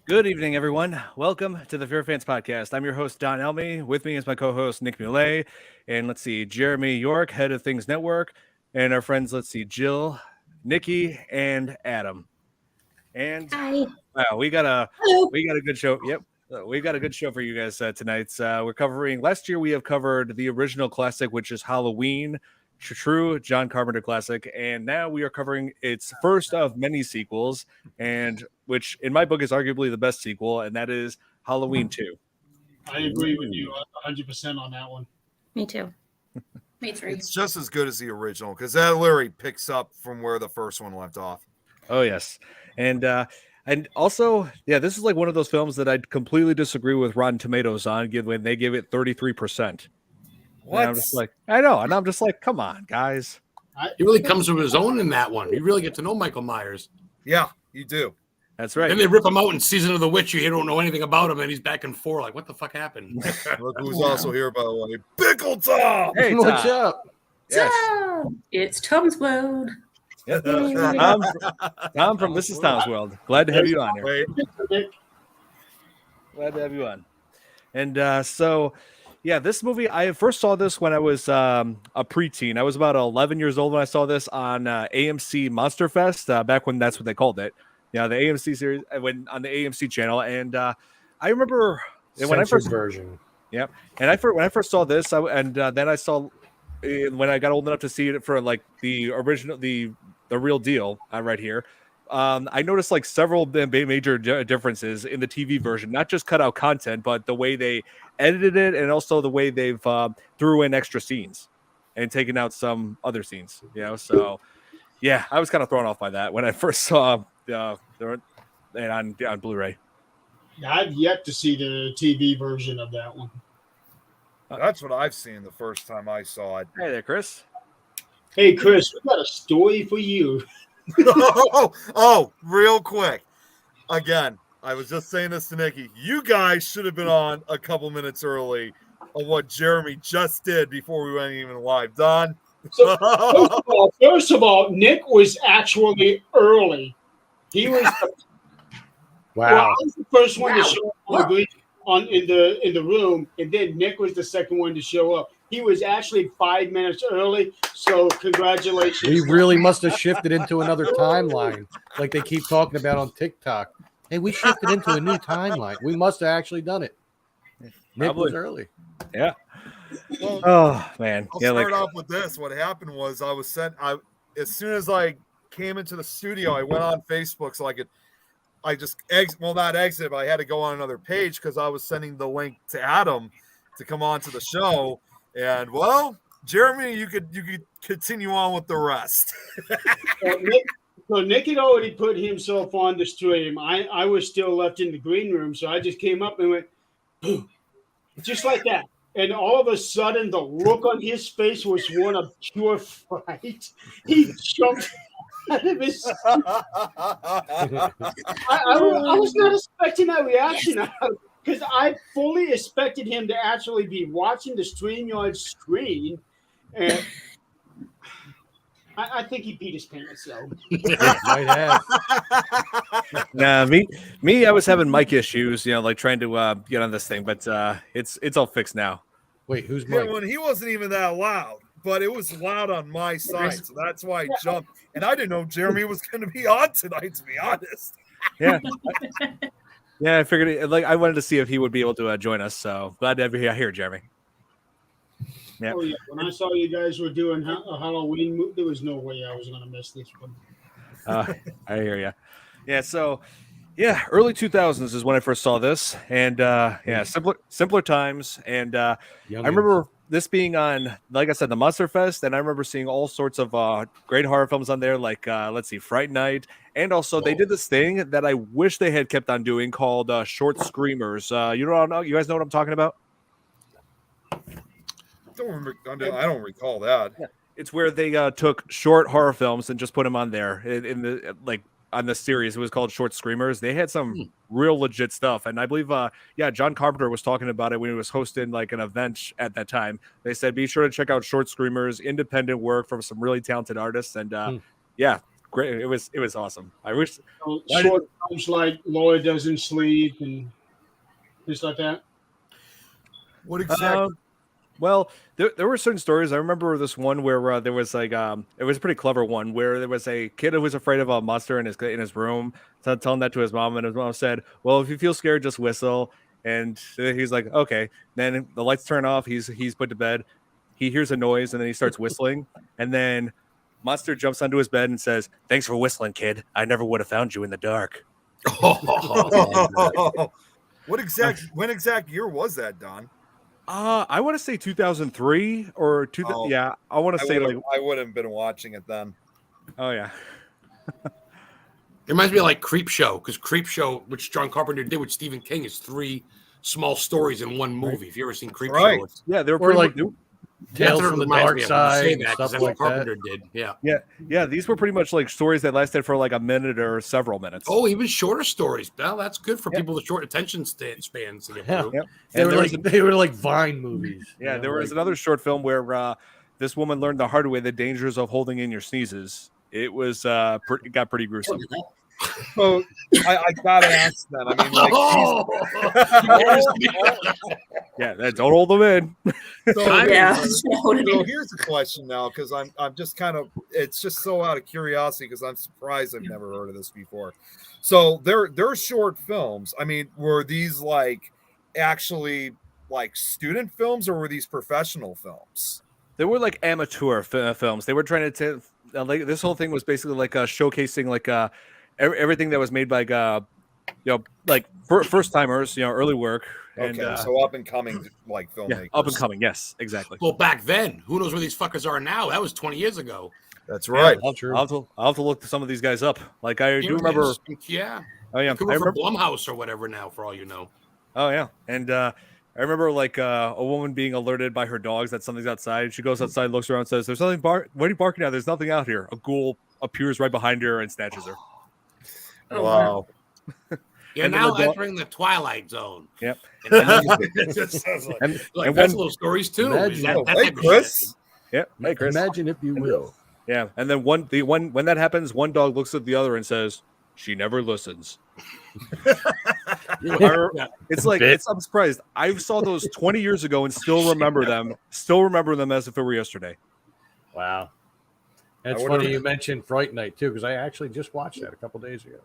Good evening, everyone. Welcome to the FearFans podcast. I'm your host, Don Elmy. With me is my co-host, Nick Muley. And let's see, Jeremy York, head of Things Network. And our friends, let's see, Jill, Nikki, and Adam. And Hi. wow, we got a good show. Yep. We got a good show for you guys tonight. We're covering, last year we have covered the original classic, which is Halloween, true John Carpenter classic. And now we are covering its first of many sequels, and which in my book is arguably the best sequel, and that is Halloween 2. I agree with you 100% on that one. Me too. Me too. It's just as good as the original because that literally picks up from where the first one left off. Oh, yes. And also, yeah, this is like one of those films that I completely disagree with Rotten Tomatoes on when they give it 33%. What? And I'm just like, I know. And I'm just like, come on, guys. He really comes from his own in that one. You really get to know Michael Myers. Yeah, you do. That's right. Then they rip him out in Season of the Witch. You don't know anything about him, and he's back and forth. Like, what the fuck happened? Look who's also here, by the way. Pickle Tom! Hey, What's Tom. up? Yes. So, it's Tom's World. Tom from This is Tom's World. Glad to have you on here. Wait. Glad to have you on. And so, yeah, this movie, I first saw this when I was a preteen. I was about 11 years old when I saw this on AMC Monster Fest, back when that's what they called it. Yeah, the AMC series when on the AMC channel. And I remember when I first version. Yeah, and when I first saw this, then I saw when I got old enough to see it for like the original, the real deal right here. I noticed like several major differences in the TV version, not just cut out content, but the way they edited it, and also the way they've threw in extra scenes and taken out some other scenes. You know, so yeah, I was kind of thrown off by that when I first saw on Blu-ray. I've yet to see the TV version of that one. That's what I've seen the first time I saw it. Hey there, Chris. Hey, Chris, we got a story for you. Real quick. Again, I was just saying this to Nikki. You guys should have been on a couple minutes early of what Jeremy just did before we went even live. Don? So, first of all, Nick was actually early. He was Wow. I was the first one to show up in the room, and then Nick was the second one to show up. He was actually 5 minutes early, so congratulations. We really must have shifted into another timeline, like they keep talking about on TikTok. Hey, we shifted into a new timeline. We must have actually done it. Nick was early. Yeah. Well, Oh man. I'll Yeah, start off with this. What happened was as soon as I came into the studio, I went on Facebook so I just not exit, but I had to go on another page because I was sending the link to Adam to come on to the show. And well, Jeremy, you could continue on with the rest. So Nick had already put himself on the stream. I was still left in the green room, so I just came up and went, boom, just like that. And all of a sudden, the look on his face was one of pure fright. He jumped out of his seat. I was not expecting that reaction because I fully expected him to actually be watching the StreamYard screen, and I think he beat his pants. So Might have. Nah, me, I was having mic issues, like trying to get on this thing, but it's all fixed now. Wait, who's Yeah, Mike? when he wasn't even that loud, but it was loud on my side, so that's why I jumped. And I didn't know Jeremy was going to be on tonight, to be honest. Yeah, yeah. I figured I wanted to see if he would be able to join us. So glad to have you here, Jeremy. Yeah. Oh yeah, when I saw you guys were doing a Halloween movie, there was no way I was going to miss this one. I hear you. Yeah. So, yeah, early 2000s is when I first saw this, and simpler times. And I remember this being on, like I said, the Monster Fest, and I remember seeing all sorts of great horror films on there, like let's see, Fright Night, and also they did this thing that I wish they had kept on doing called short screamers. You guys know what I'm talking about? I don't recall that. Yeah. It's where they took short horror films and just put them on there on the series. It was called Short Screamers. They had some real legit stuff, and I believe John Carpenter was talking about it when he was hosting like an event at that time. They said be sure to check out Short Screamers, independent work from some really talented artists, and great. It was awesome. I wish. Why Short films like Laura Doesn't Sleep and things like that. What exactly? Well, there were certain stories. I remember this one where there was like it was a pretty clever one where there was a kid who was afraid of a monster in his room, so telling that to his mom, and his mom said, "Well, if you feel scared, just whistle." And he's like, "Okay." Then the lights turn off. He's put to bed. He hears a noise, and then he starts whistling, and then monster jumps onto his bed and says, "Thanks for whistling, kid. I never would have found you in the dark." When exact year was that, Don? I want to say 2003 or 2000. Oh, Yeah, I want to say like, I would have been watching it then. oh yeah. It reminds me of like Creep Show, because Creep Show, which John Carpenter did with Stephen King, is 3 small stories in one movie. If you ever seen Creep Right. Show, it's, Yeah, they were Or pretty like much, Tales that's what from it the reminds Dark me of when you Side say and that, 'cause stuff that's what like that. Carpenter did. Yeah. yeah, these were pretty much like stories that lasted for like a minute or several minutes. Oh, even shorter stories. Well, that's good for Yeah. people with short attention spans to get Yeah. through. Yep. They And were there like was, they were like Vine movies. yeah, you there know, was like- another short film where this woman learned the hard way the dangers of holding in your sneezes. It was it got pretty gruesome. So I gotta ask then. I mean, like, Yeah, don't hold them in. so, Yeah. so here's a question now, because I'm just kind of, it's just so out of curiosity, because I'm surprised I've never heard of this before. So they're short films. I mean, were these like actually like student films, or were these professional films? They were like amateur films. They were trying to like this whole thing was basically like showcasing like everything that was made by like first timers, early work. And Okay, so up and coming like yeah, filmmakers. up and coming. Yes, exactly. Well, back then, who knows where these fuckers are now? That was 20 years ago. That's right. I'll have to look some of these guys up. Like I do remember. Yeah. Oh yeah, It could I be from remember. Blumhouse or whatever now, for all you know. Oh yeah, and I remember like a woman being alerted by her dogs that something's outside. She goes outside, looks around, says, "There's nothing. What are you barking at? There's nothing out here." A ghoul appears right behind her and snatches her. Oh, Wow. You're And then now the dog- entering the Twilight Zone. Yep. It just sounds like, And like and that's when little stories too. Imagine- Is that Oh, type hey, of Chris. shit? yeah, hey Chris. Imagine if you will. Yeah, and then when that happens, one dog looks at the other and says, "She never listens." It's like I'm surprised. I saw those 20 years ago and still remember them. Still remember them as if it were yesterday. Wow. It's I would've- funny you mentioned Fright Night too, because I actually just watched that a couple days ago.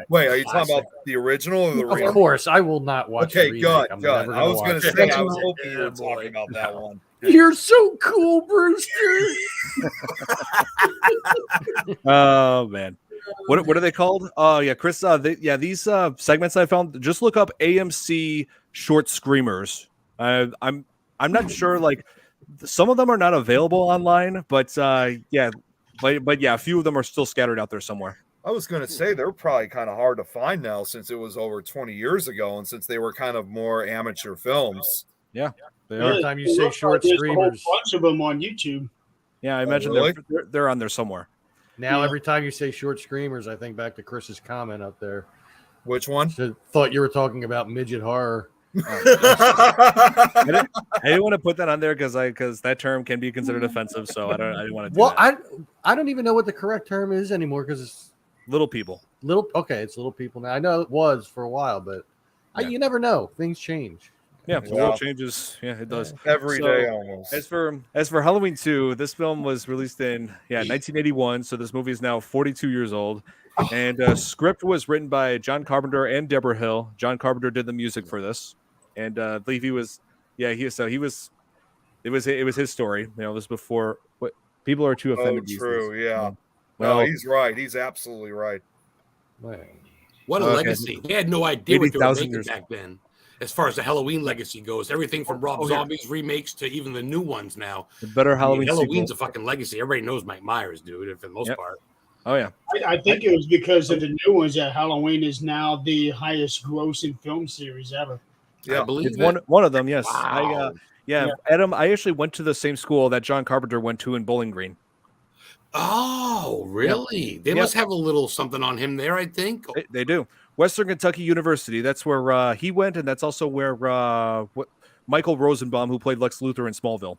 Wait, are you talking about the original or the Of remake? course, I will not watch. Okay, the remake. good, I'm good. never I was watch going to it. say, I was hoping you were Yeah, boy. talking about that one. You're so cool, Brewster. Oh man, what are they called? Oh yeah, Chris. These segments I found. Just look up AMC short screamers. I'm not sure. Like some of them are not available online, but yeah, a few of them are still scattered out there somewhere. I was going to say they're probably kind of hard to find now, since it was over 20 years ago, and since they were kind of more amateur films. They are. Every time you say Looks short like there's a whole screamers, bunch of them on YouTube. Yeah, I imagine really? they're on there somewhere. now Yeah. every time you say short screamers, I think back to Chris's comment up there. Which one? So, thought you were talking about midget horror. I didn't want to put that on there because that term can be considered offensive. So I didn't want to do Well, that. I don't even know what the correct term is anymore because it's Little people. little. Okay, it's little people now. I know it was for a while, but Yeah. you never know. Things change. Yeah, Wow. the world changes. Yeah, it does. Every So, day almost. As for Halloween 2, this film was released in 1981. So this movie is now 42 years old, and script was written by John Carpenter and Deborah Hill. John Carpenter did the music for this, and I believe it was his story. This was before what people are too offended. these True. days. Yeah. Well, No, he's right. He's absolutely right. Man. What a Okay. legacy. They had no idea what they were 80,000 making years. back then. As far as the Halloween legacy goes, everything from Rob Zombie's remakes to even the new ones now. the better Halloween Halloween's sequel. a fucking legacy. Everybody knows Mike Myers, dude, for the most Yep. part. Oh yeah. I think it was because of the new ones that Halloween is now the highest grossing film series ever. Yeah. I believe It's it. one of them. Yes. Wow. Adam. I actually went to the same school that John Carpenter went to in Bowling Green. Oh, really? They Yep. must have a little something on him there, I think. They do. Western Kentucky University. That's where he went, and that's also where Michael Rosenbaum, who played Lex Luthor in Smallville.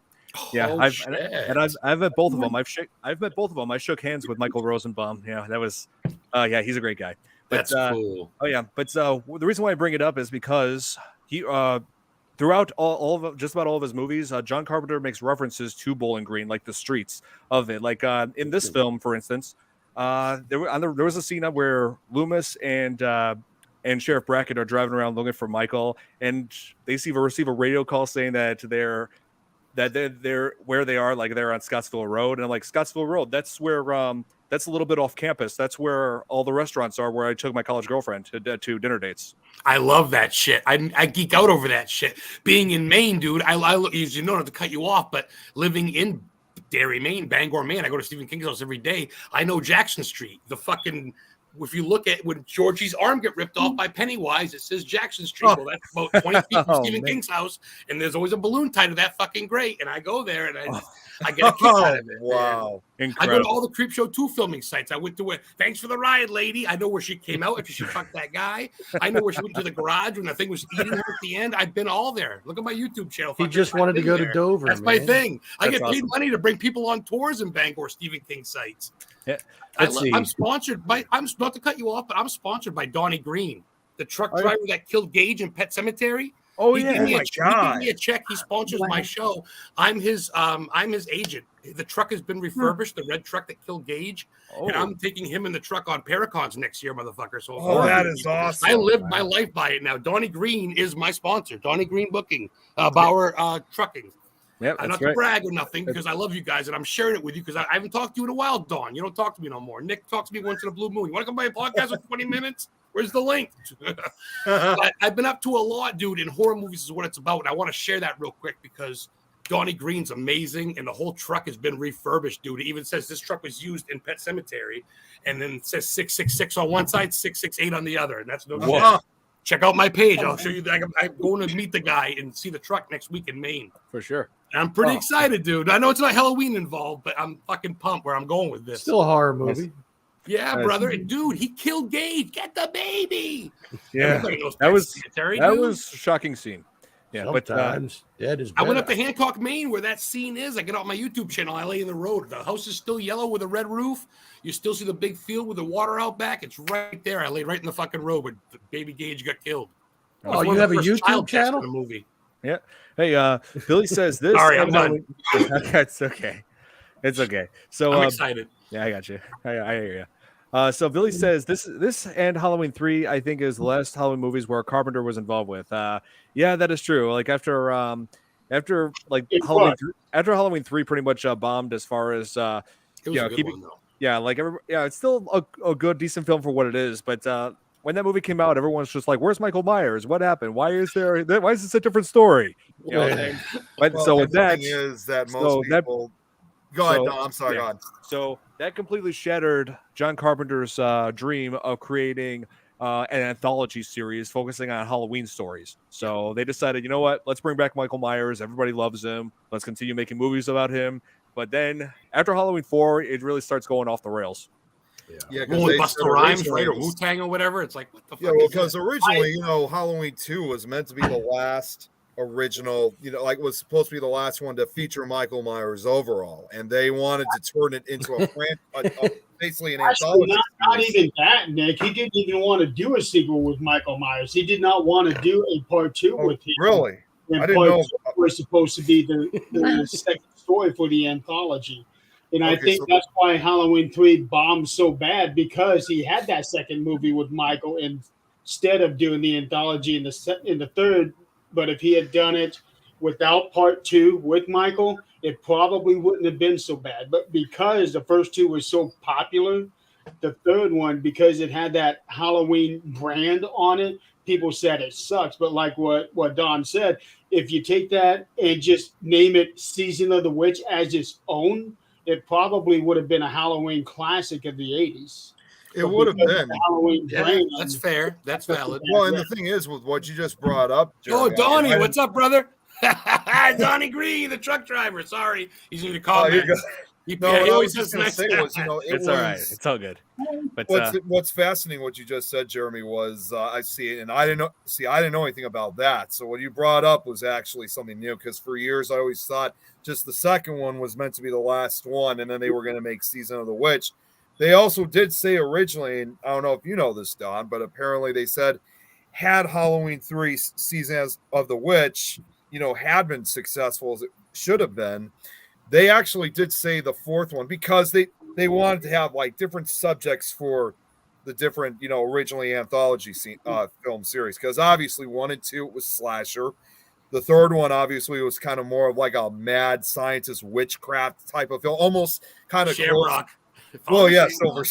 Yeah, Oh, I've shit. and I've met both of them. I've met both of them. I shook hands with Michael Rosenbaum. Yeah, that was yeah, he's a great guy. But That's cool. oh yeah, but the reason why I bring it up is because he throughout all of just about all of his movies, John Carpenter makes references to Bowling Green, like the streets of it. Like in this film, for instance, there was a scene up where Loomis and Sheriff Brackett are driving around looking for Michael, and they receive a radio call saying that they're where they are, like they're on Scottsville Road, and I'm like, Scottsville Road, that's where that's a little bit off campus. That's where all the restaurants are where I took my college girlfriend to dinner dates. I love that shit. I geek out over that shit. Being in Maine, dude, I you know, not to cut you off, but living in Derry, Maine, Bangor, Maine, I go to Stephen King's house every day. I know Jackson Street, the fucking. If you look at when Georgie's arm get ripped off by Pennywise, it says Jackson Street. Well, that's about 20 feet from Stephen King's house, and there's always a balloon tied to that fucking grate. And I go there, and I get a kick out of it. Wow. I go to all the Creepshow 2 filming sites. I went to thanks for the ride, lady. I know where she came out after she fucked that guy. I know where she went to the garage when the thing was eating her at the end. I've been all there. Look at my YouTube channel. He just wanted to go to Dover. That's man. my thing. I That's get paid awesome. money to bring people on tours in Bangor Stephen King sites. Yeah. I'm sponsored by. I'm not to cut you off, but I'm sponsored by Donnie Green, the truck driver that killed Gage in Pet Cemetery. Oh He yeah, gave me my he God. gave me a check. He sponsors my show. I'm his agent. The truck has been refurbished, the red truck that killed Gage, and I'm taking him in the truck on Paracons next year, motherfucker. So That is awesome. I live my life by it now. Donnie Green is my sponsor. Donnie Green Booking, Bauer Trucking. yeah, I'm that's not right. to brag or nothing because I love you guys and I'm sharing it with you because I haven't talked to you in a while, Dawn. You don't talk to me no more. Nick talks to me once in a blue moon. You want to come by a podcast for 20 minutes? Where's the link? I've been up to a lot, dude, and horror movies is what it's about. And I want to share that real quick because Donnie Green's amazing and the whole truck has been refurbished, dude. It even says this truck was used in Pet Cemetery and then it says 666 on one side, 668 on the other. And that's no shit. Check out my page. I'll show you that. I'm going to meet the guy and see the truck next week in Maine. For sure. And I'm pretty excited, dude. I know it's not Halloween involved, but I'm fucking pumped where I'm going with this. Still a horror movie. Yeah, brother. And dude, he killed Gage. Get the baby. Yeah, Everybody knows that Pet was Cemetery, that dude. was a shocking scene. Yeah, but Sometimes dead is I went better. up to Hancock, Maine, where that scene is. I get out my YouTube channel. I lay in the road. The house is still yellow with a red roof. You still see the big field with the water out back. It's right there. I lay right in the fucking road where the baby Gage got killed. Oh, It's you one of have the a first YouTube child deaths channel? in the movie. yeah. Hey, Billy says this. Sorry, I'm done. It's okay. It's okay. So I'm excited. yeah, I got you. I hear you. So Billy says this and Halloween 3, I think, is the last Halloween movies where Carpenter was involved with. Yeah, that is true. Like after like after Halloween 3 pretty much bombed as far as It was yeah, a good keeping- one, though. yeah, like it's still a good decent film for what it is, but when that movie came out, everyone's just like, "Where's Michael Myers? What happened? Why is this a different story?" You know, Yeah. but Well, so and with the that, thing is that so most that- people. Go ahead. so- No, I'm sorry. yeah. Go on. So that completely shattered John Carpenter's dream of creating an anthology series focusing on Halloween stories. So they decided, you know what? Let's bring back Michael Myers. Everybody loves him. Let's continue making movies about him. But then after Halloween 4, it really starts going off the rails. Yeah, Going with they Busta said Rhymes, originally right? Or it was- Wu Tang or whatever. It's like, what the fuck? Yeah, well, is because that? originally, Halloween 2 was meant to be the last original, like was supposed to be the last one to feature Michael Myers overall, and they wanted to turn it into basically an Actually, anthology. not series. even that, Nick. He didn't even want to do a sequel with Michael Myers. He did not want to do a part 2 Oh, with him. really? And I didn't part know. 2 was supposed to be the second story for the anthology. And I Okay, think so- that's why Halloween 3 bombed so bad, because he had that second movie with Michael instead of doing the anthology in the third. But if he had done it without part 2 with Michael, it probably wouldn't have been so bad. But because the first 2 were so popular, the third one, because it had that Halloween brand on it, people said it sucks. But like what Don said, if you take that and just name it Season of the Witch as its own, it probably would have been a Halloween classic of the 80s. It would have Because been. of the Halloween Yeah, brand, that's fair. That's valid. Well, and the thing is, with what you just brought up, Oh, Jeremy, Donnie, I- what's up, brother? Donnie Green, the truck driver. Sorry, he's in the Oh, you're comments. He, No, yeah, what he I always was just says going to next. say was, you know, it It's was. all right. It's all good. But What's fascinating, what you just said, Jeremy, was I see it, and I didn't know. See, I didn't know anything about that. So what you brought up was actually something new, because for years I always thought just the second one was meant to be the last one, and then they were going to make Season of the Witch. They also did say originally, and I don't know if you know this, Don, but apparently they said had Halloween 3 Season of the Witch, you know, had been successful as it should have been, they actually did say the fourth one, because they wanted to have like different subjects for the different, you know, originally anthology film series, because obviously 1 and 2 was slasher. The third one obviously was kind of more of like a mad scientist witchcraft type of film, almost kind of Shamrock. Well, yeah, Silver.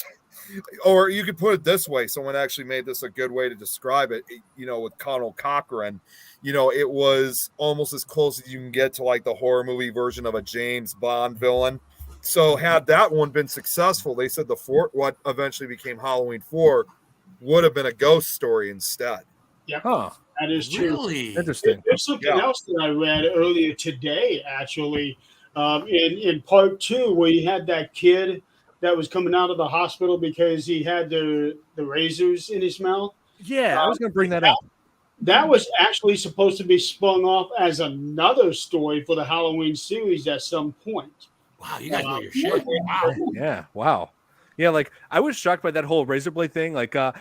Or you could put it this way. Someone actually made this a good way to describe it. You know, with Conal Cochran, you know, it was almost as close as you can get to like the horror movie version of a James Bond villain. So had that one been successful, they said the fourth, what eventually became Halloween 4, would have been a ghost story instead. Yep, huh, that is true. Really? interesting. There's something else that I read earlier today, actually, in part 2, where you had that kid that was coming out of the hospital because he had the razors in his mouth. Yeah, I was going to bring that up. That was actually supposed to be spun off as another story for the Halloween series at some point. Wow, you guys know your shit. Wow. Yeah, wow. Yeah, like I was shocked by that whole razor blade thing. Like, I'm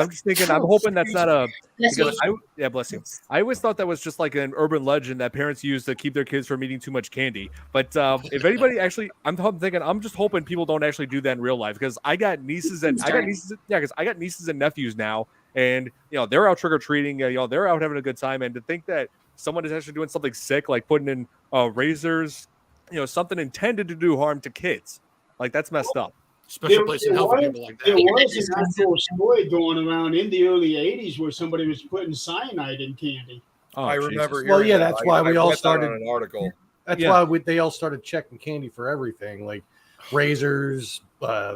just thinking, I'm hoping that's not a. Bless Because you. yeah, bless you. I always thought that was just like an urban legend that parents use to keep their kids from eating too much candy. But if anybody actually, I'm thinking, I'm just hoping people don't actually do that in real life, because I got nieces and because I got nieces and nephews now, and you know they're out trick or treating, you know they're out having a good time, and to think that someone is actually doing something sick like putting in razors, you know, something intended to do harm to kids, like that's messed up. Special place in hell for people like There that. was an actual story going around in the early 80s where somebody was putting cyanide in candy. Oh, I Jesus. remember hearing Well, yeah, that. that's why we I all read that started- on an article. That's Yeah. why they all started checking candy for everything, like razors,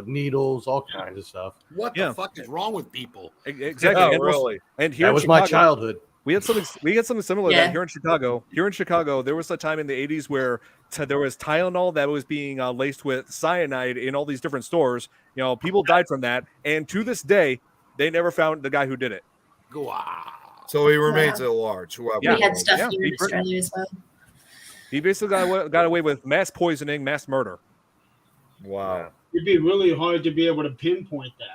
needles, all kinds of stuff. What Yeah. the fuck is wrong with people? Exactly. Yeah, and also- really. And here That in was my Chicago- childhood. We had something similar to Yeah. that here in Chicago. Here in Chicago, there was a time in the 80s where there was Tylenol that was being laced with cyanide in all these different stores. You know, people died from that, and to this day, they never found the guy who did it. Wow. So he remains at large. Whoever. Yeah. We had stuff Yeah, here in he- Australia as well. He basically got away with mass poisoning, mass murder. Wow. It'd be really hard to be able to pinpoint that.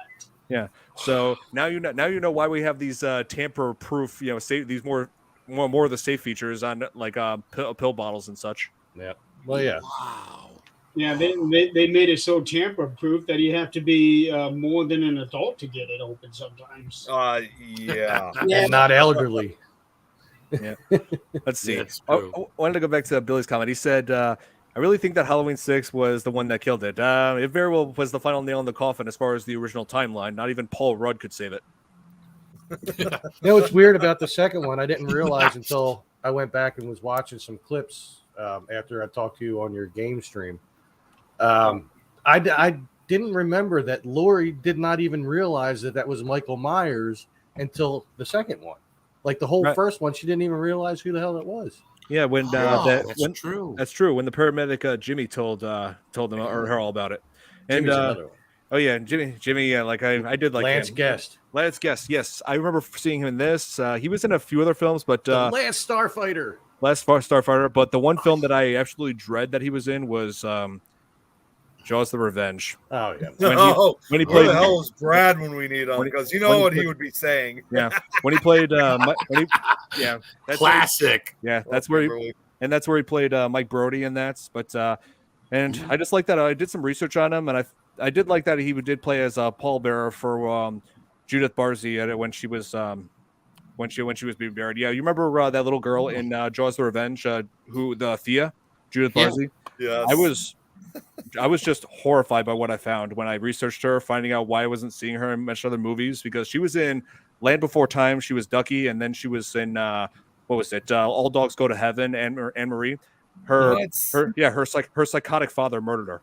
Yeah. So now you know why we have these tamper-proof, you know, these more of the safe features on like pill bottles and such. Yeah. Well, yeah. Wow. Yeah, they made it so tamper-proof that you have to be more than an adult to get it open sometimes. Yeah. And not elderly. Let's see. That's I true. wanted to go back to Billy's comment. He said, I really think that Halloween 6 was the one that killed it. It very well was the final nail in the coffin as far as the original timeline. Not even Paul Rudd could save it. You know what's weird about the second one? I didn't realize until I went back and was watching some clips after I talked to you on your game stream. I didn't remember that Lori did not even realize that was Michael Myers until the second one. Like the whole Right. first one, she didn't even realize who the hell it was. Yeah, when That's when, true. that's true. When the paramedic Jimmy told them or her all about it, and Jimmy's another one. oh yeah, Jimmy, yeah, like I did like Lance him. Guest. Lance Guest, yes, I remember seeing him in this. He was in a few other films, but The Last Starfighter. Last Starfighter. But the one film that I absolutely dread that he was in was Jaws: The Revenge. Oh, yeah. When he Where played the hell is Brad when we need him? when he- Because you when know he what he played- would be saying. when he played yeah, that's Classic. that's where he played Mike Brody in that. But and I just like that. I did some research on him, and I did like that he did play as a pallbearer for Judith Barzey when she was when she was being buried. Yeah, you remember that little girl in Jaws: The Revenge, Thea, Judith Yeah. Barzey. Yes. I was just horrified by what I found when I researched her, finding out why I wasn't seeing her in much other movies, because she was in Land Before Time, she was Ducky, and then she was in what was it? All Dogs Go to Heaven, and Marie. Her psychotic father murdered her.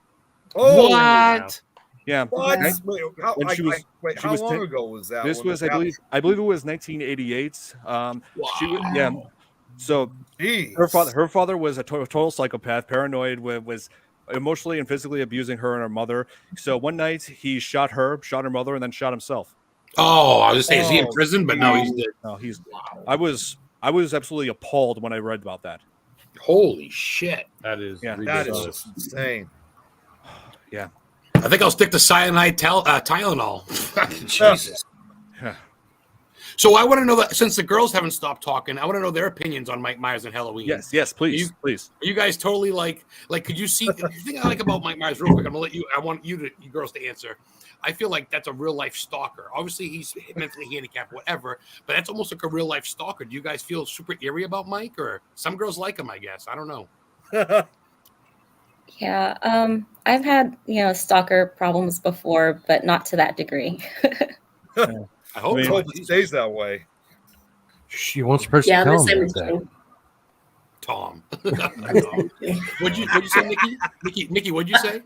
Oh, What? Yeah. What? Okay. Wait, When she was- she how was long 10 ago was that? This when was, this I believe it was 1988. She was, yeah. So happened? her father was a total psychopath, paranoid. emotionally and physically abusing her and her mother. So one night he shot her mother, and then shot himself. Oh, I was gonna say, is he in prison? But no, he's dead. No, I was absolutely appalled when I read about that. Holy shit! That is That ridiculous. is insane. Yeah. I think I'll stick to cyanide Tylenol. Jesus. Yeah. So I want to know that since the girls haven't stopped talking, I want to know their opinions on Mike Myers and Halloween. Yes, please, please. Are you guys totally like? Could you see? The thing I like about Mike Myers, real quick, I'm gonna let you. I want you girls to answer. I feel like that's a real life stalker. Obviously, he's mentally handicapped, whatever, but that's almost like a real life stalker. Do you guys feel super eerie about Mike, or some girls like him? I guess I don't know. Yeah, I've had stalker problems before, but not to that degree. I hope I not. hope it stays that way. She wants supposed to Yeah, tell the him same about as that. you. Tom. What'd you say, Nikki? Nikki, what'd you say?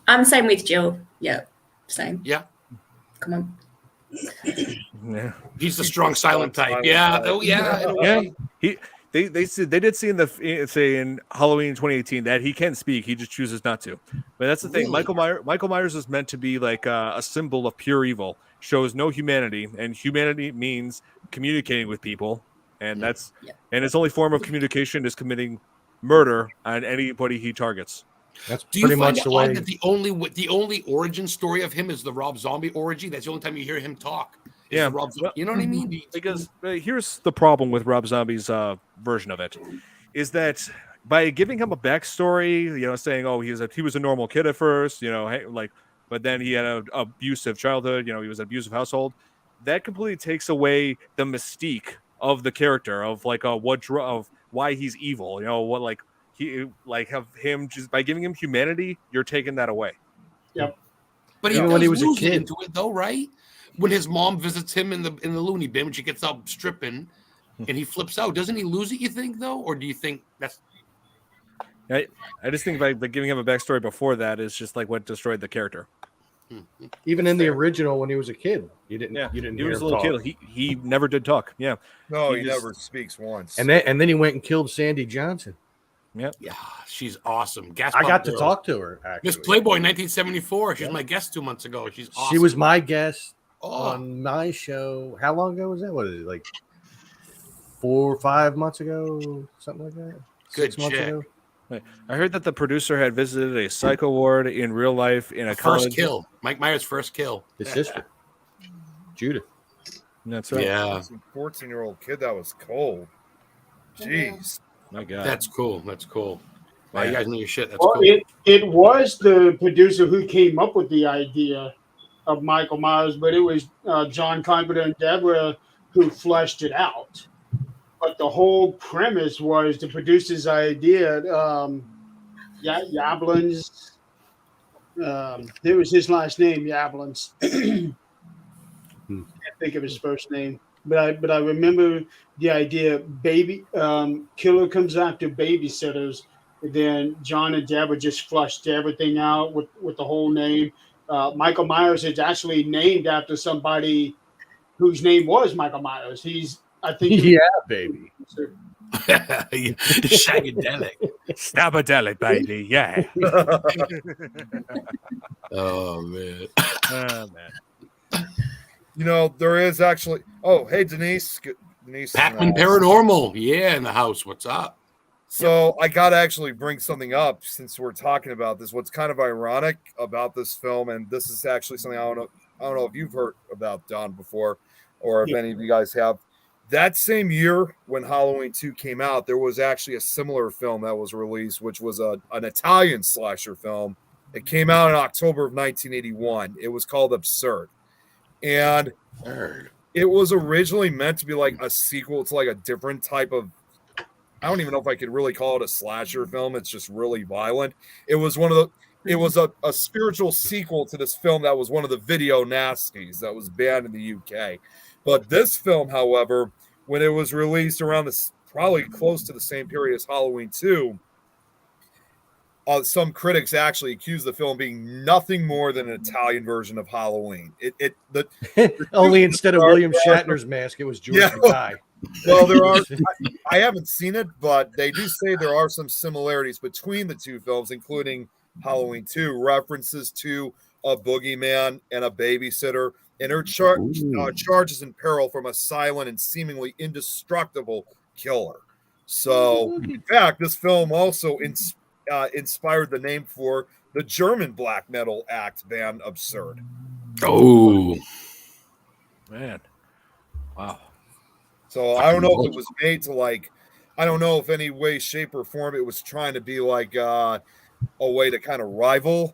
I'm same with Jill. Yeah, same. Yeah. Come on. Yeah. He's the strong silent type. Yeah. Oh yeah. In a way. Yeah. They did see in Halloween 2018 that he can speak. He just chooses not to. But that's the thing. Really? Michael Myers is meant to be like a symbol of pure evil. Shows no humanity, and humanity means communicating with people, and that's and his only form of communication is committing murder on anybody he targets. That's Do you pretty find much it the way. odd that the only origin story of him is the Rob Zombie orgy? That's the only time you hear him talk. Yeah. You know what I mean? Because here's the problem with Rob Zombie's version of it, is that by giving him a backstory, saying, oh, he was a normal kid at first, but then he had an abusive childhood, he was an abusive household. That completely takes away the mystique of the character of of why he's evil. Have him just by giving him humanity, you're taking that away. Yep. But Even when he was a lose kid. into it though, right? When his mom visits him in the loony bin, when she gets out stripping, and he flips out, doesn't he lose it? You think though, or do you think that's? I just think by giving him a backstory before that is just like what destroyed the character. Even in the original, when he was a kid, you didn't. Yeah, You didn't. he hear was a him little talk. kid. He never did talk. Yeah, No, He he just- never speaks once. And then he went and killed Sandy Johnson. Yeah, she's awesome. Gas I Pump got to Girl. talk to her. Actually, Miss Playboy 1974. She was my guest 2 months ago. She's awesome. She was my guest Oh, on my show. How long ago was that? What is it, like 4 or 5 months ago? Something like that. Good 6 months chick. ago. I heard that the producer had visited a psycho ward in real life in a first college. kill. Mike Myers' first kill. His sister, Judith. That's right. Yeah, 14-year-old kid that was cold. Jeez. My God. that's cool. That's cool. Wow, you guys know your shit. That's Well, cool. it was the producer who came up with the idea of Michael Myers, but it was John Carpenter and Deborah who fleshed it out. But the whole premise was the producer's idea. Yablans. There was his last name, Yablans. Can't think of his first name, but I remember the idea. Baby killer comes after babysitters. And then John and Deborah just flushed everything out with the whole name. Michael Myers is actually named after somebody whose name was Michael Myers. I think. Yeah, baby. Shagadelic. Stabadelic, baby. Yeah. Oh man. Oh, man. There is actually. Oh, hey, Denise. Denise. Pac-Man Paranormal. Yeah, in the house. What's up? So I got to actually bring something up since we're talking about this. What's kind of ironic about this film, and this is actually something I don't know if you've heard about, Don, before, or if any of you guys have. That same year when Halloween 2 came out, there was actually a similar film that was released, which was an Italian slasher film. It came out in October of 1981. It was called Absurd. And it was originally meant to be like a sequel to like a different type of, I don't even know if I could really call it a slasher film. It's just really violent. It was a spiritual sequel to this film that was one of the video nasties that was banned in the UK. But this film, however, when it was released around this, probably close to the same period as Halloween 2, some critics actually accused the film being nothing more than an Italian version of Halloween. Only instead of William Shatner's mask, it was George Mackay. Well, there are. I haven't seen it, but they do say there are some similarities between the two films, including Halloween 2 references to a boogeyman and a babysitter, and her charges in peril from a silent and seemingly indestructible killer. So, in fact, this film also inspired the name for the German black metal act band Absurd. Oh, Man. Wow. So I don't know if it was made to I don't know if any way, shape, or form it was trying to be like a way to kind of rival,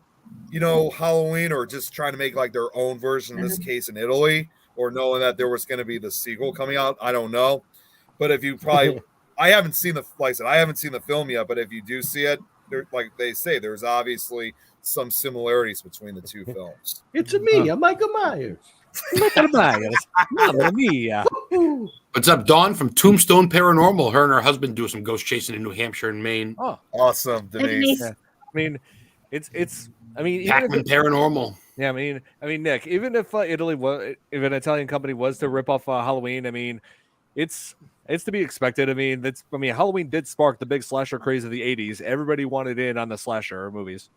Halloween, or just trying to make like their own version, in this case in Italy, or knowing that there was going to be the sequel coming out. I don't know. But if you probably, I haven't seen I haven't seen the film yet, but if you do see it, like they say, there's obviously some similarities between the two films. It's me, I'm Michael Myers. Mamma mia. what's up, Dawn from Tombstone Paranormal? Her and her husband do some ghost chasing in New Hampshire and Maine. Oh, Awesome, Denise. yeah. I mean, it's. I mean, even Pac-Man Paranormal. yeah. I mean, Nick. Even if Italy was, if an Italian company was to rip off Halloween, I mean, it's to be expected. I mean, Halloween did spark the big slasher craze of the '80s. Everybody wanted in on the slasher movies.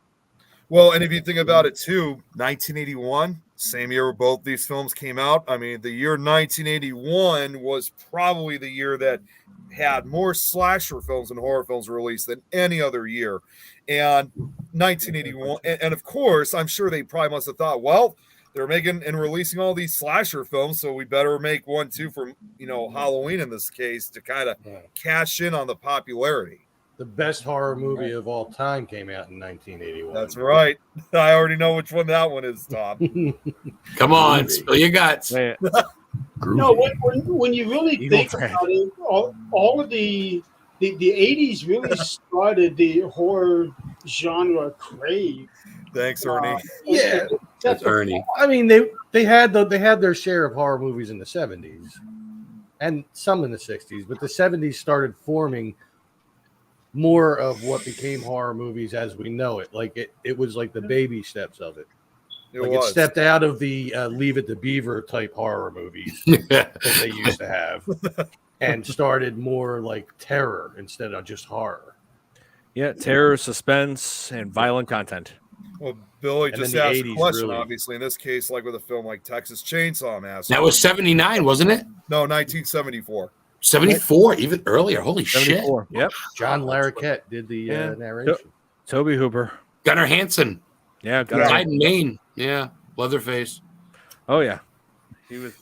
Well, and if you think about it too, 1981, same year both these films came out. I mean, the year 1981 was probably the year that had more slasher films and horror films released than any other year. And 1981, and of course, I'm sure they probably must have thought, well, they're making and releasing all these slasher films, so we better make one too for Halloween in this case to kind of cash in on the popularity. The best horror movie of all time came out in 1981. That's right. I already know which one that one is, Tom. Come on, spill your guts. Man, No, when you really think about it, all of the 80s really started the horror genre crave. Thanks, Ernie. Yeah, That's Ernie. I mean they had their share of horror movies in the 70s and some in the 60s, but the 70s started forming more of what became horror movies as we know it. Like it was like the baby steps of it. It stepped out of the Leave It to Beaver type horror movies that they used to have and started more like terror instead of just horror. yeah, terror, suspense, and violent content. Well, Billy And just then the asked a 80s question, really. obviously. In this case, like with a film like Texas Chainsaw Massacre. That was 79, wasn't it? No, 1974. 74, even earlier. Holy shit. 74. Yep. John Larroquette did the narration. Toby Hooper. Gunnar Hansen. Yeah. He died in Maine. Yeah. Leatherface. Oh yeah. He was.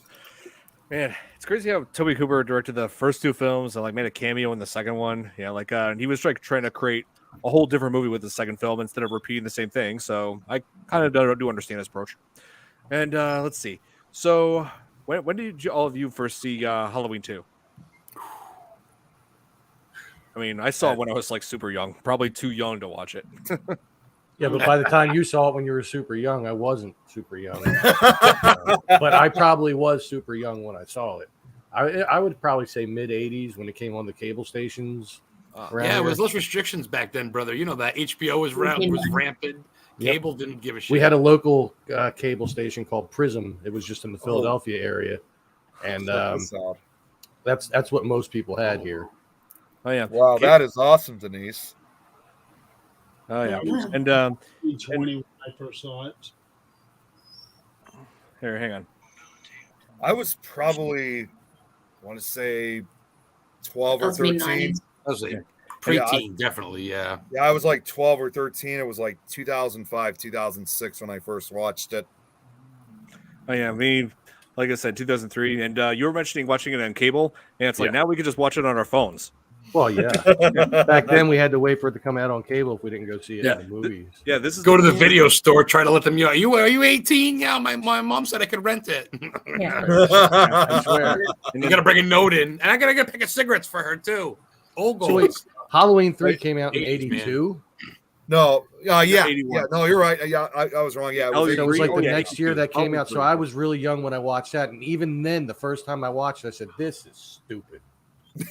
Man, it's crazy how Toby Hooper directed the first two films and like made a cameo in the second one. Yeah, like and he was like trying to create a whole different movie with the second film instead of repeating the same thing. So I kind of do understand his approach. And let's see. So when did all of you first see Halloween 2? I mean, I saw it when I was like super young, probably too young to watch it. Yeah, but by the time you saw it when you were super young, I wasn't super young. But I probably was super young when I saw it. I would probably say mid 80s when it came on the cable stations. Yeah, it was less restrictions back then, brother. You know that HBO was rampant. Cable didn't give a shit. We had a local cable station called Prism. It was just in the Philadelphia area, and that's what most people had here. Oh yeah! Wow, that is awesome, Denise. Oh yeah, and 20 when I first saw it. here, hang on. I was probably, I want to say, 12 or That was me 13. I was like preteen, definitely, yeah. Yeah, I was like 12 or 13. It was like 2005, 2006 when I first watched it. Oh yeah, I mean, like I said, 2003, and you were mentioning watching it on cable, and it's like now we can just watch it on our phones. Well, yeah. Back then, we had to wait for it to come out on cable if we didn't go see it in the movies. Yeah, this is Go to the video store, try to let them know. Are you 18? Yeah, my mom said I could rent it. Yeah. I swear. And you got to bring a note in, and I got to get a pack of cigarettes for her too. Old So wait, goals. Halloween 3 came out in 80s, man. 82. No, yeah, 81. no, you're right. Yeah, I was wrong. Yeah, it was So it was like the yeah, next year that came out. So 82. I was really young when I watched that. And even then, the first time I watched it, I said, this is stupid.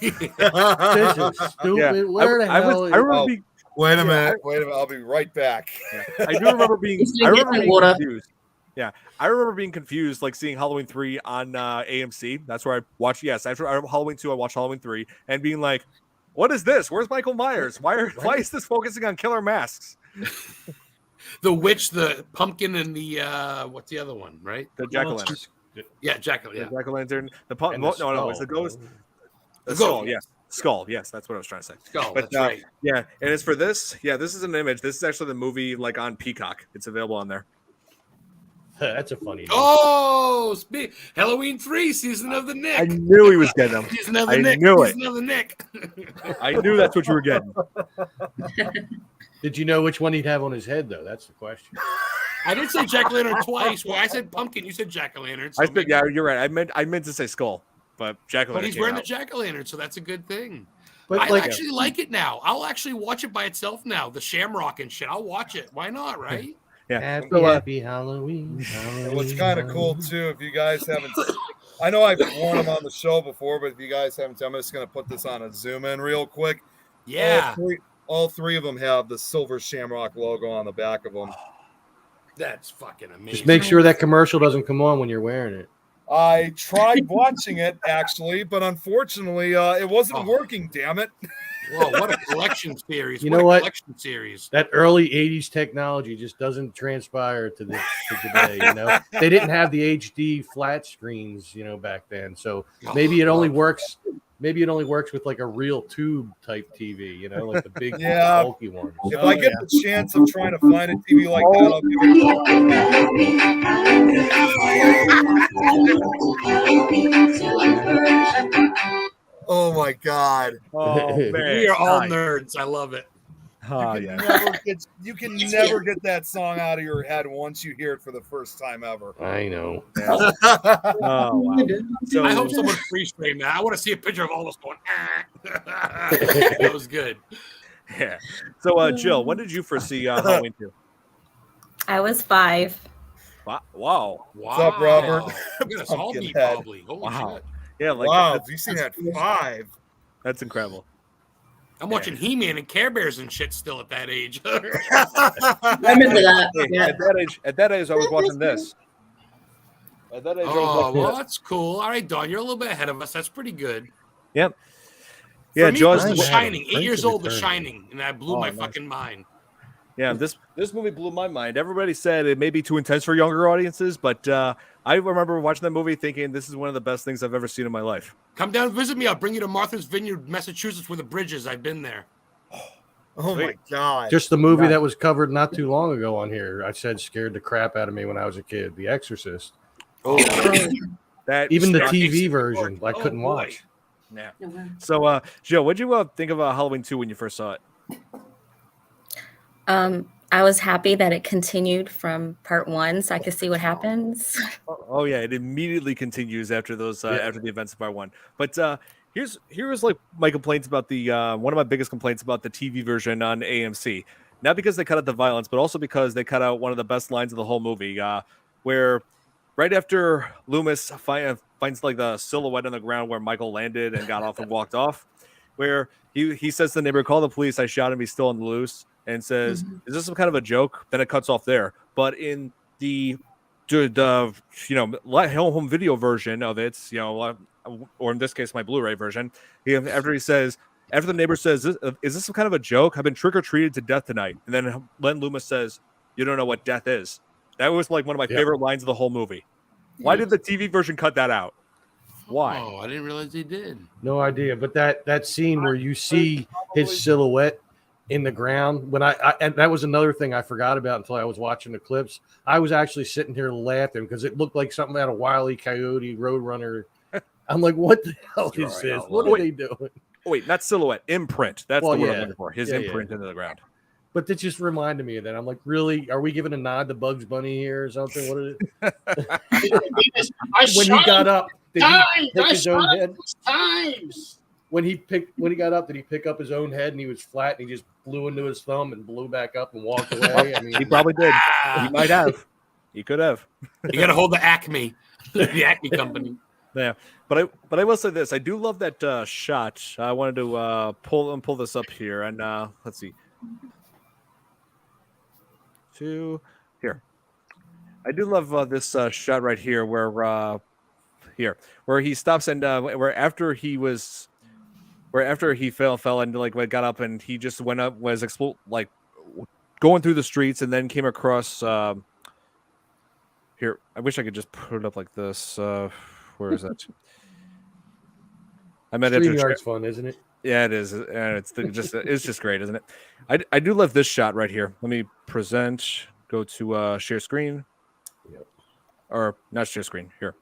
This is stupid. Yeah. Where the hell is I remember being, Wait a minute. I'll be right back. I do remember being. He's I gonna remember get being water. confused. Yeah, I remember being confused, like seeing Halloween 3 on AMC. That's where I watched. Yes, after Halloween 2, I watched Halloween 3, and being like, What is this? Where's Michael Myers? Why is this focusing on killer masks? The witch, the pumpkin, and the what's the other one? Right? The jack-o'-lantern. Yeah, jack-o'-lantern. The jack-o'-lantern. The pump. And the No, it's the skull. ghost. The The skull. ghost. Yes. Skull. Yes, that's what I was trying to say. Skull. But That's right. yeah, and it's for this. Yeah, this is an image. This is actually the movie like on Peacock. It's available on there. That's a funny name. Oh, Halloween 3, Season of the Nick. I knew he was getting them. Season of the I Nick. knew it. Season of the Nick. I knew that's what you were getting. Did you know which one he'd have on his head, though? That's the question. I did say jack-o'-lantern twice. Well, I said pumpkin. You said jack-o'-lantern. So I said, yeah, you're right. I meant to say skull, but jack-o'-lantern. But he's came wearing the out. jack-o'-lantern, so that's a good thing. But I like, actually like it now. I'll actually watch it by itself now. The Shamrock and shit. I'll watch it. Why not, right? Yeah. happy, So, happy Halloween. And what's kind of cool too, if you guys haven't, I know I've worn them on the show before, but if you guys haven't, I'm just going to put this on a zoom in real quick. Yeah. All three of them have the silver Shamrock logo on the back of them. That's fucking amazing. Just make sure that commercial doesn't come on when you're wearing it. I tried watching it actually, but unfortunately, it wasn't working. Damn it! Whoa, what a collection series. You know what? Collection series. That early 80s technology just doesn't transpire to today, you know. They didn't have the HD flat screens, you know, back then. So maybe it only works with like a real tube type TV, you know, like the big Yeah. bulky ones. If I get the chance of trying to find a TV like that, I'll give it a shot. Oh my god! Oh man, We are all Nice. nerds. I love it. Oh, You yeah. can never get that song out of your head once you hear it for the first time ever. I know. Oh, wow. So, I hope someone freeze frame that. I want to see a picture of all of us going, ah. That was good. yeah. So, Jill, when did you first see Halloween 2? I was 5. Wow. Wow. What's up, Robert? Look at us all Pumpkin beat head. probably. Holy Wow. shit. Yeah, like Wow, have you seen that 5? that's incredible. I'm watching He-Man and Care Bears and shit still at that age. I remember that. Hey, Yeah. at that age, I was watching this. At that age, I was Oh, watching well, this. that's cool. All right, Don, you're a little bit ahead of us. That's pretty good. Yep. For Yeah, me, Jaws. it was The Nice. Shining. 8 Prince years of old, The Eternity. Shining, and that blew Oh, my nice. fucking mind. Yeah, this movie blew my mind. Everybody said it may be too intense for younger audiences, but I remember watching that movie thinking this is one of the best things I've ever seen in my life. Come down and visit me. I'll bring you to Martha's Vineyard, Massachusetts, where the bridge is. I've been there. Oh my god! Just the movie that was covered not too long ago on here. I said scared the crap out of me when I was a kid. The Exorcist. Oh, that Even the stuck. TV version, I couldn't boy. watch. Yeah. So, Jill, what did you think of Halloween 2 when you first saw it? I was happy that it continued from part 1 so I could see what happens. Oh yeah, it immediately continues after those after the events of part 1. But here's like my complaints about the one of my biggest complaints about the TV version on AMC. Not because they cut out the violence, but also because they cut out one of the best lines of the whole movie, where right after Loomis finds like the silhouette on the ground where Michael landed and got off and walked off, where he says to the neighbor, "Call the police, I shot him, he's still on the loose," and says, "Is this some kind of a joke?" Then it cuts off there. But in the home video version of it, or in this case my Blu-ray version, after the neighbor says, "Is this some kind of a joke? I've been trick-or-treated to death tonight," and then Len Loomis says, "You don't know what death is." That was like one of my favorite lines of the whole movie. Why did the TV version cut that out? Why? Oh, I didn't realize they did. No idea. But that scene where you see his silhouette in the ground, when I and that was another thing I forgot about until I was watching the clips. I was actually sitting here laughing because it looked like something out of Wile E. Coyote, Roadrunner. I'm like, what the hell is this? What are they doing? Oh, wait, not silhouette, imprint. That's the word I'm looking for. His Yeah, imprint into the ground. But that just reminded me of that. I'm like, really? Are we giving a nod to Bugs Bunny here or something? What is it? When he got up, did he pick his own head? Times. When he got up, did he pick up his own head and he was flat and he just blew into his thumb and blew back up and walked away? I mean, He probably did. He might have. He could have. You got to hold the Acme, the Acme company. Yeah, but I will say this: I do love that shot. I wanted to pull this up here, and let's see. Here. I do love this shot right here, where he stops and where after he was where after he fell and like got up and he just went up, was like going through the streets, and then came across here. I wish I could just put it up like this. Where is that? I meant StreamYard's fun, isn't it? Yeah, it is, and it's just great, isn't it? I do love this shot right here. Let me present. Go to share screen. Yep. Or not share screen here.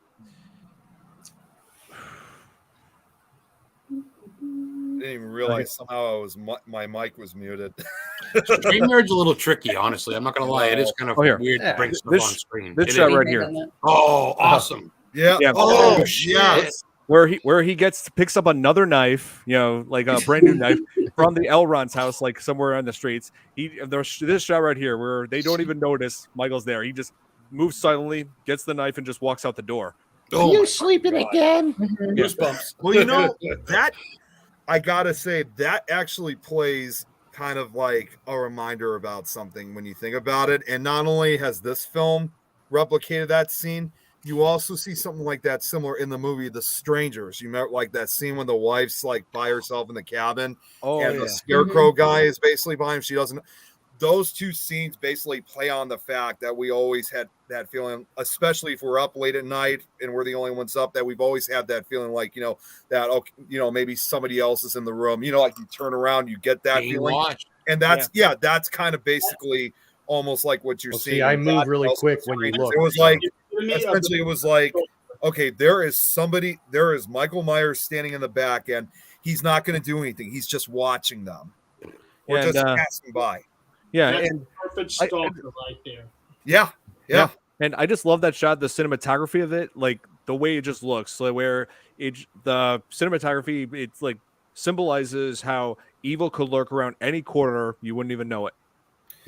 I didn't even realize somehow my mic was muted. StreamYard's a little tricky, honestly. I'm not gonna lie. It is kind of weird to bring stuff on screen. This shot right here. Oh, awesome. Yeah. Oh, shit. Where he picks up another knife, like a brand new knife from the Elrond's house, like somewhere on the streets. This shot right here, where they don't even notice Michael's there. He just moves silently, gets the knife, and just walks out the door. Are you sleeping again? Goosebumps. Well, that I gotta say that actually plays kind of like a reminder about something when you think about it. And not only has this film replicated that scene, you also see something like that similar in the movie The Strangers. You remember like that scene when the wife's like by herself in the cabin and the scarecrow guy is basically behind him. She doesn't. Those two scenes basically play on the fact that we always had that feeling, especially if we're up late at night and we're the only ones up, that we've always had that feeling like, that, okay, maybe somebody else is in the room, like you turn around, you get that feeling. Watched. And that's, that's kind of basically almost like what you're seeing. See, I move really quick when you look. It was like, essentially it was like, okay, there is Michael Myers standing in the back and he's not going to do anything. He's just watching them or just passing by. Yeah. That's and perfect stalker right there. Yeah. And I just love that shot, the cinematography of it, like the way it just looks, so where the cinematography, it's like symbolizes how evil could lurk around any corner. You wouldn't even know it.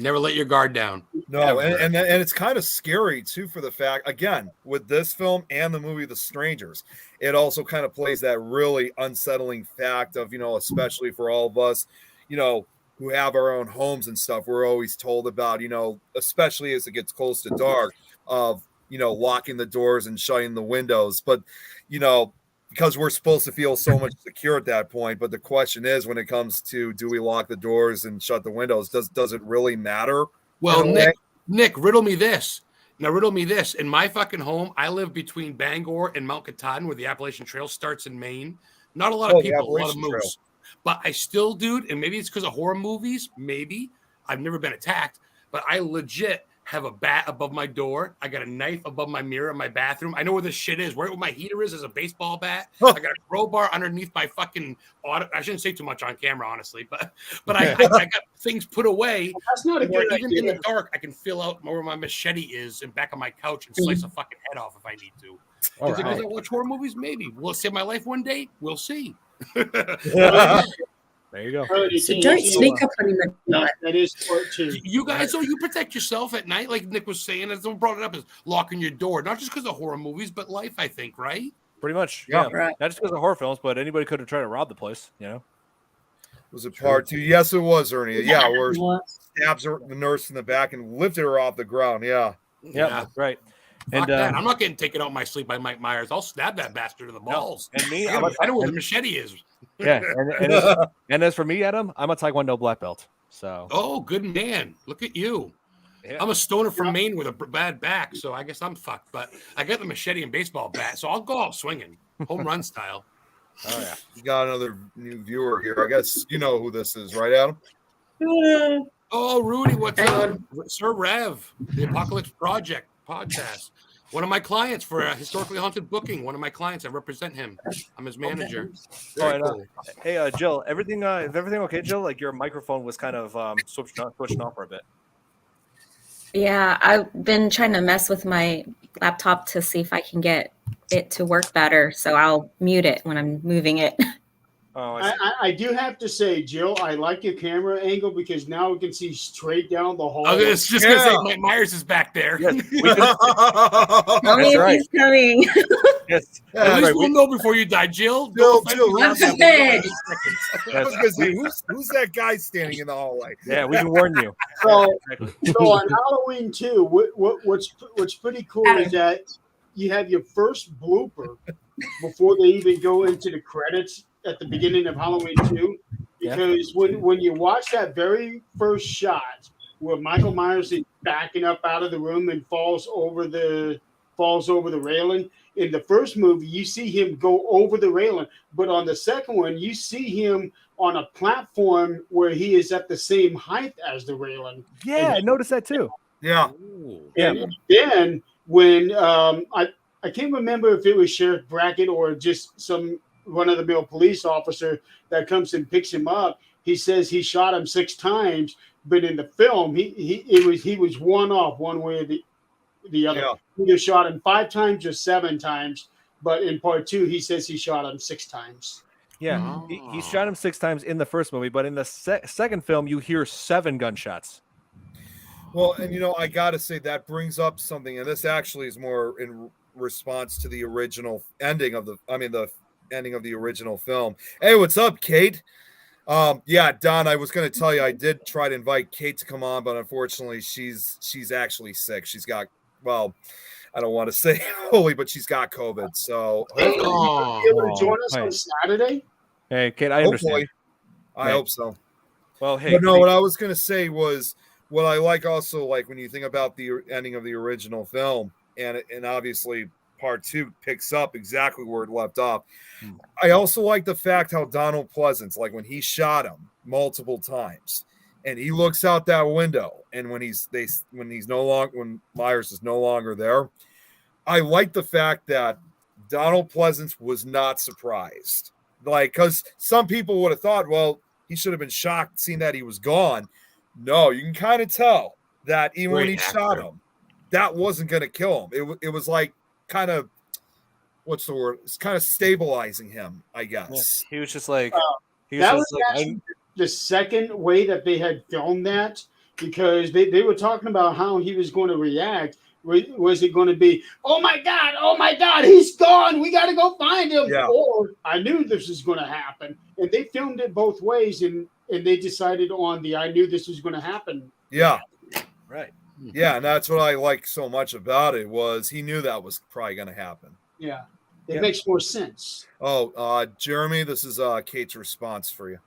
Never let your guard down. No, and it's kind of scary too for the fact, again, with this film and the movie The Strangers, it also kind of plays that really unsettling fact of, especially for all of us, who have our own homes and stuff, we're always told about, especially as it gets close to dark, of, locking the doors and shutting the windows. But, because we're supposed to feel so much secure at that point. But the question is, when it comes to, do we lock the doors and shut the windows? Does it really matter? Well, Nick, riddle me this. Now, riddle me this. In my fucking home, I live between Bangor and Mount Katahdin, where the Appalachian Trail starts in Maine. Not a lot of people, a lot of moose. But I still, dude, and maybe it's because of horror movies. Maybe. I've never been attacked. But I legit have a bat above my door. I got a knife above my mirror in my bathroom. I know where this shit is. Where my heater is a baseball bat. I got a crowbar underneath my fucking auto. I shouldn't say too much on camera, honestly, but I got things put away. That's not a good Even idea. in the dark, I can feel out where my machete is in back of my couch and slice a fucking head off if I need to. Because I watch horror movies? Maybe. Will it save my life one day? We'll see. There you go. So don't sneak up on him. That is part two. You guys, so you protect yourself at night, like Nick was saying, and someone brought it up, is locking your door, not just because of horror movies, but life, I think, right? Pretty much. Yeah. Right. Not just because of horror films, but anybody could have tried to rob the place, Was it part two? Yes, it was, Ernie. Yeah, where stabs the nurse in the back and lifted her off the ground. Yeah. That's right. And I'm not getting taken out in my sleep by Mike Myers. I'll stab that bastard in the balls. And me, I know where the machete is. Yeah. And as for me, Adam, I'm a Taekwondo black belt. So. Oh, good man. Look at you. Yeah. I'm a stoner from Maine with a bad back, so I guess I'm fucked. But I got the machete and baseball bat, so I'll go out swinging, home run style. Oh yeah. You got another new viewer here. I guess you know who this is, right, Adam? Oh, Rudy, what's up? Sir Rev, the Apocalypse Project podcast. One of my clients for a historically haunted booking. One of my clients, I represent him. I'm his manager. Cool. Hey, Jill, is everything okay, Jill? Like your microphone was kind of switching off for a bit. Yeah, I've been trying to mess with my laptop to see if I can get it to work better. So I'll mute it when I'm moving it. Oh, I do have to say, Jill, I like your camera angle because now we can see straight down the hall. I was just going to say, Mike Myers is back there. Yes, Tell me if he's coming. Yes. At least we'll know before you die, Jill. Jill, Who's that guy standing in the hallway? Yeah, we can warn you. So on Halloween 2, what's pretty cool is that you have your first blooper before they even go into the credits. at the beginning of Halloween 2, because when you watch that very first shot where Michael Myers is backing up out of the room and falls over the railing, in the first movie you see him go over the railing, but on the second one you see him on a platform where he is at the same height as the railing. Yeah, I noticed that too. Yeah. And then when I can't remember if it was Sheriff Brackett or just some run-of-the-mill police officer that comes and picks him up. He says he shot him 6 times, but in the film he was one off one way or the other. Yeah. He either shot him 5 times or 7 times, but in part 2 he says he shot him 6 times. Yeah, he shot him 6 times in the first movie, but in the second film you hear 7 gunshots. Well, and I gotta say that brings up something, and this actually is more in response to the original ending of the ending of the original film. Hey, what's up, Kate? Yeah, Don, I was going to tell you, I did try to invite Kate to come on, but unfortunately she's actually sick. She's got, well, I don't want to say holy, but she's got COVID. So Hey, you able to join us on Saturday? Hey, Kate, I understand. I hope so. Well, hey, but no, what I was going to say was what I like also, like when you think about the ending of the original film, and obviously part 2 picks up exactly where it left off. I also like the fact how Donald Pleasance, like when he shot him multiple times and he looks out that window, and when Myers is no longer there, I like the fact that Donald Pleasance was not surprised. Like, because some people would have thought, well, he should have been shocked seeing that he was gone. No, you can kind of tell that even when he shot him, that wasn't going to kill him. It was like kind of, what's the word? It's kind of stabilizing him, I guess. Yeah, he was just like, that was actually the second way that they had filmed that, because they were talking about how he was going to react. Was it going to be, oh my God, he's gone, we got to go find him? Yeah. Or I knew this was going to happen. And they filmed it both ways, and they decided on the I knew this was going to happen. Yeah. Right. Yeah, and that's what I like so much about it, was he knew that was probably going to happen. Yeah. It makes more sense. Oh, Jeremy, this is Kate's response for you.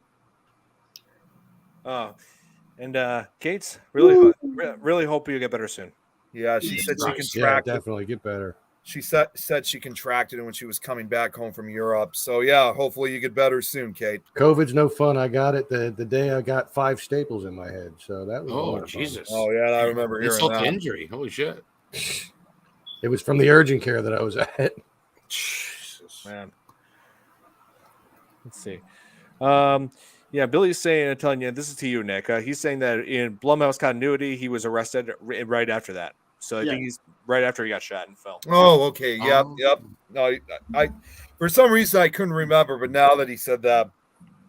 And Kate's really hope you get better soon. Yeah, she said she contracted. Yeah, definitely get better. She said she contracted it when she was coming back home from Europe. So yeah, hopefully you get better soon, Kate. COVID's no fun. I got it the day I got 5 staples in my head. So that was Oh, Jesus. Oh yeah, I remember hearing Insult that. to injury. Holy shit. It was from the urgent care that I was at. Jesus. Man. Let's see. Yeah, Billy's saying, telling you, this is to you, Nick. He's saying that in Blumhouse continuity, he was arrested right after that. So I think he's right after he got shot and fell. Oh, okay. Yep. No, I for some reason I couldn't remember, but now that he said that,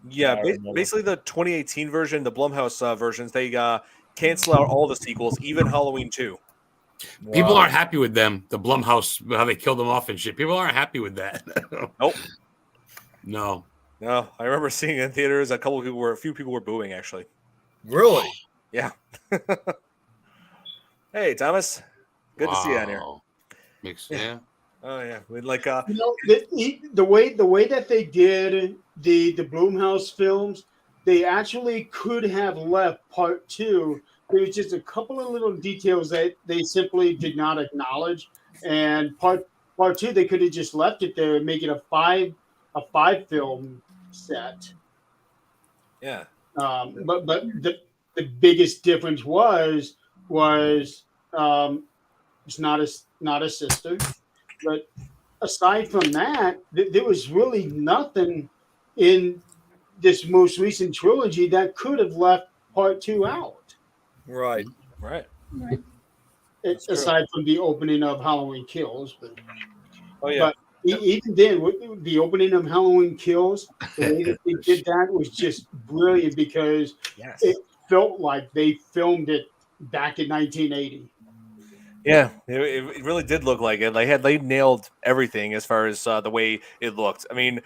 yeah, basically the 2018 version, the Blumhouse versions, they cancel out all the sequels, even Halloween 2. wow. People aren't happy with them. The Blumhouse, how they killed them off and shit. People aren't happy with that. Nope. No. No, I remember seeing it in theaters. A few people were booing, actually. Really? Yeah. Hey, Thomas. Good to see you on here. Yeah. Oh yeah, we like the way that they did the Blumhouse films, they actually could have left part 2. There was just a couple of little details that they simply did not acknowledge, and part 2 they could have just left it there and make it a 5 film set. Yeah. But the biggest difference was it's not a sister. But aside from that, there was really nothing in this most recent trilogy that could have left part 2 out. Right. Aside from the opening of Halloween Kills. Oh yeah. But even then, with the opening of Halloween Kills, the way that they did that was just brilliant, because it felt like they filmed it back in 1980. Yeah, it really did look like it. They nailed everything as far as the way it looked. I mean,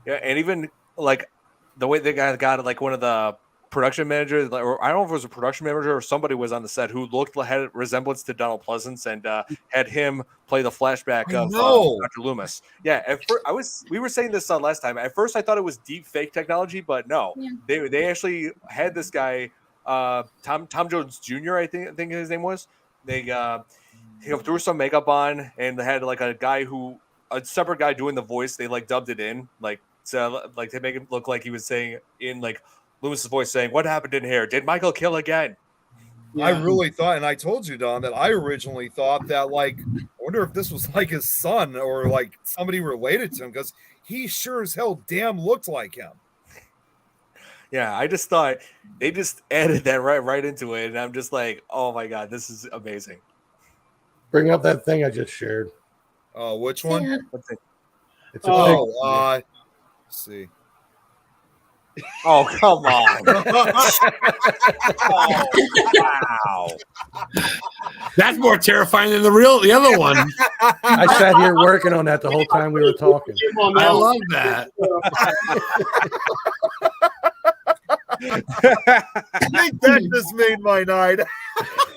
yeah, and even like the way they got like one of the production manager, or I don't know if it was a production manager or somebody was on the set who had a resemblance to Donald Pleasance and had him play the flashback of Dr. Loomis. Yeah, at first we were saying this last time. At first, I thought it was deep fake technology, but no, they actually had this guy, Tom Jones Jr. I think his name was. They threw some makeup on, and they had like a separate guy doing the voice. They like dubbed it in, like to make it look like he was saying in like Loomis's voice, saying, "What happened in here? Did Michael kill again?" I really thought, and I told you, Don, that I originally thought that, like, I wonder if this was like his son or like somebody related to him, because he sure as hell damn looked like him. Yeah, I just thought they just added that right into it, and I'm just like, oh my god, this is amazing. Bring up that thing I just shared. Oh, which one? Yeah. It's a let's see. Oh, come on. Oh, wow. That's more terrifying than the other one. I sat here working on that the whole time we were talking. I love that. I think that just made my night.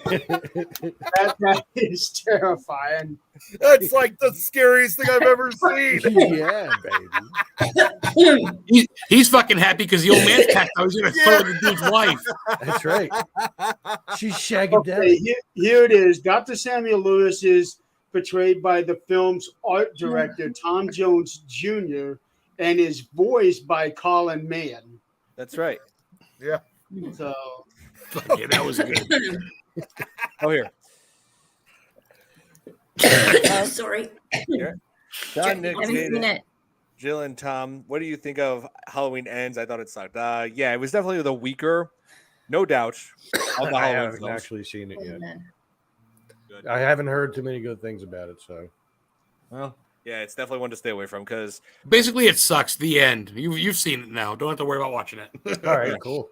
That is terrifying. That's like the scariest thing I've ever seen. Yeah, baby. He's fucking happy because the old man's packed. I was going to throw the dude's wife. That's right. She's shagging down. Okay, here it is. Dr. Samuel Lewis is portrayed by the film's art director, Tom Jones Jr., and is voiced by Colin Mann. That's right. Yeah. So, Yeah, that was good. Oh, here. Sorry. Don, Nick, I haven't seen it. Jill, and Tom, what do you think of Halloween Ends? I thought it sucked. Yeah, it was definitely the weaker, no doubt, of the I Halloween haven't films. actually seen it yet. Good. I haven't heard too many good things about it, so. Well, yeah, it's definitely one to stay away from because Basically, it sucks. The end. You've seen it now. Don't have to worry about watching it. All right, cool.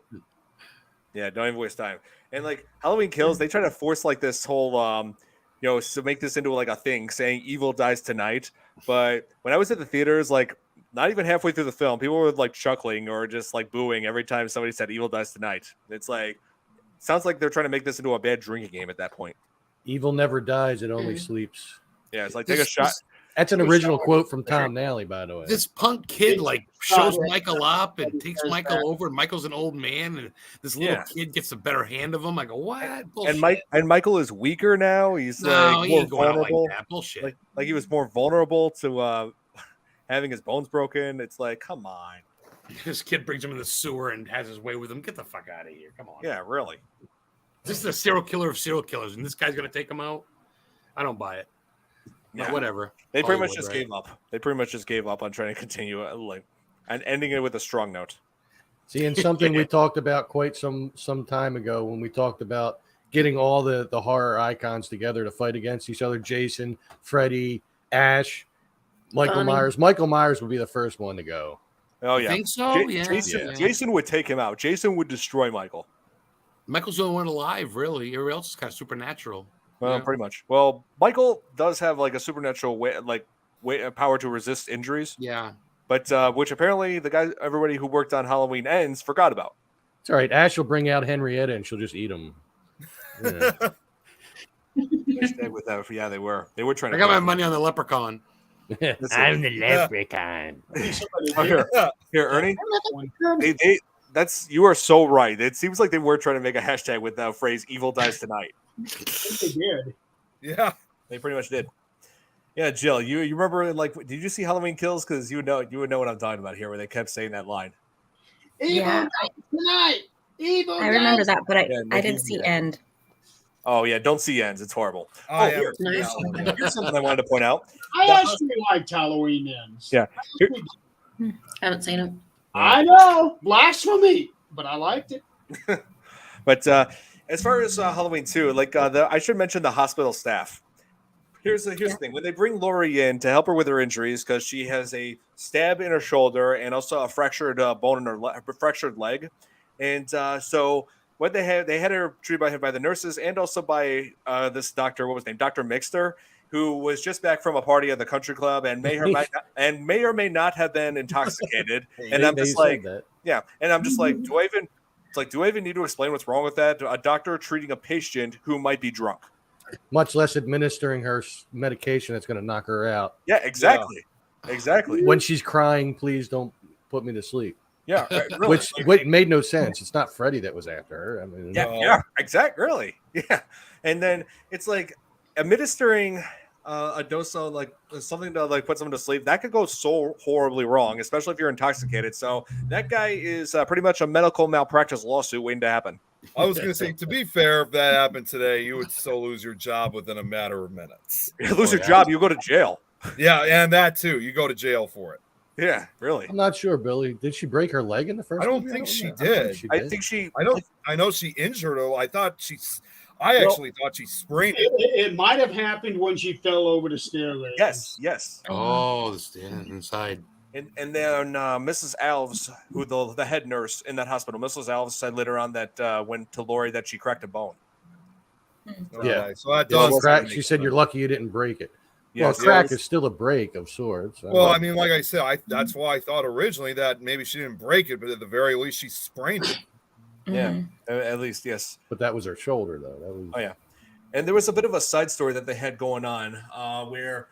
yeah, don't even waste time. And like Halloween Kills, they try to force like this whole to make this into like a thing, saying evil dies tonight. But when I was at the theaters, like not even halfway through the film, people were like chuckling or just like booing every time somebody said evil dies tonight. It's like sounds like they're trying to make this into a bad drinking game at that point. Evil never dies, it only sleeps. Yeah, it's like take a shot. That's an original quote from Tom Nally, by the way. This punk kid like shows Michael up and takes Michael over, and Michael's an old man, and this little kid gets a better hand of him. I go, what? Bullshit. And Michael is weaker now. He's No, like he more ain't going out like vulnerable. that. Bullshit. Like he was more vulnerable to having his bones broken. It's like, come on. This kid brings him in the sewer and has his way with him. Get the fuck out of here. Come on. Yeah, really. This is a serial killer of serial killers, and this guy's going to take him out? I don't buy it. No, Yeah. whatever. They pretty much Hollywood, just right? gave up. They pretty much just gave up on trying to continue and ending it with a strong note. See, and something we talked about quite some time ago when we talked about getting all the horror icons together to fight against each other. Jason, Freddy, Ash, Michael Myers. Michael Myers would be the first one to go. Oh yeah, Think so? Jason would take him out. Jason would destroy Michael. Michael's the only one alive, really. Everybody else is kind of supernatural. Well, pretty much. Well, Michael does have like a supernatural power to resist injuries. Yeah. But which apparently everybody who worked on Halloween Ends forgot about. It's all right. Ash will bring out Henrietta and she'll just eat him. Yeah. With that, yeah, they were trying to. I got my money on the leprechaun. I'm the leprechaun. Here, Ernie. You are so right. It seems like they were trying to make a hashtag with that phrase "Evil dies tonight." they did. Yeah, they pretty much did. Yeah, Jill, you remember did you see Halloween Kills? Because you would know what I'm talking about here, where they kept saying that line. Evil dies tonight. Evil. I remember that, but I didn't see End. Oh yeah, don't see Ends. It's horrible. Here's something I wanted to point out. I actually liked Halloween Ends. Yeah, I haven't seen it. I know, blasphemy, but I liked it. But as far as Halloween 2, I should mention the hospital staff. Here's the thing: when they bring Lori in to help her with her injuries, because she has a stab in her shoulder and also a fractured bone in her fractured leg, and so what they had her treated by the nurses and also by this doctor. What was his name? Dr. Mixter, who was just back from a party at the country club and may or may not have been intoxicated. And I'm just like, yeah. And I'm just like, do I even It's like, do I even need to explain what's wrong with that? A doctor treating a patient who might be drunk. Much less administering her medication that's going to knock her out. Yeah, exactly. Exactly. When she's crying, please don't put me to sleep. Yeah, really. Which made no sense. It's not Freddie that was after her. I mean, Yeah, exactly. Really. Yeah. And then it's like administering a dose of like something to like put someone to sleep. That could go so horribly wrong, especially if you're intoxicated. So that guy is pretty much a medical malpractice lawsuit waiting to happen. I was going to say, to be fair, if that happened today, you would still lose your job within a matter of minutes. You lose your job, you go to jail. Yeah, and that too. You go to jail for it. Yeah, really. I'm not sure, Billy. Did she break her leg in the first? I don't movie? think she know. did. I think she. I know she injured her. I actually thought she sprained it. It might have happened when she fell over the stairway. Yes. Oh, the stand inside. And then Mrs. Alves, who the head nurse in that hospital, Mrs. Alves said later on that went to Lori that she cracked a bone. Yeah. So that does. She said, "You're lucky you didn't break it." Yes. Well, crack is still a break of sorts. Well, I mean, like I said, that's why I thought originally that maybe she didn't break it, but at the very least, she sprained it. Yeah, at least, yes. But that was her shoulder, though. That was... Oh, yeah. And there was a bit of a side story that they had going on where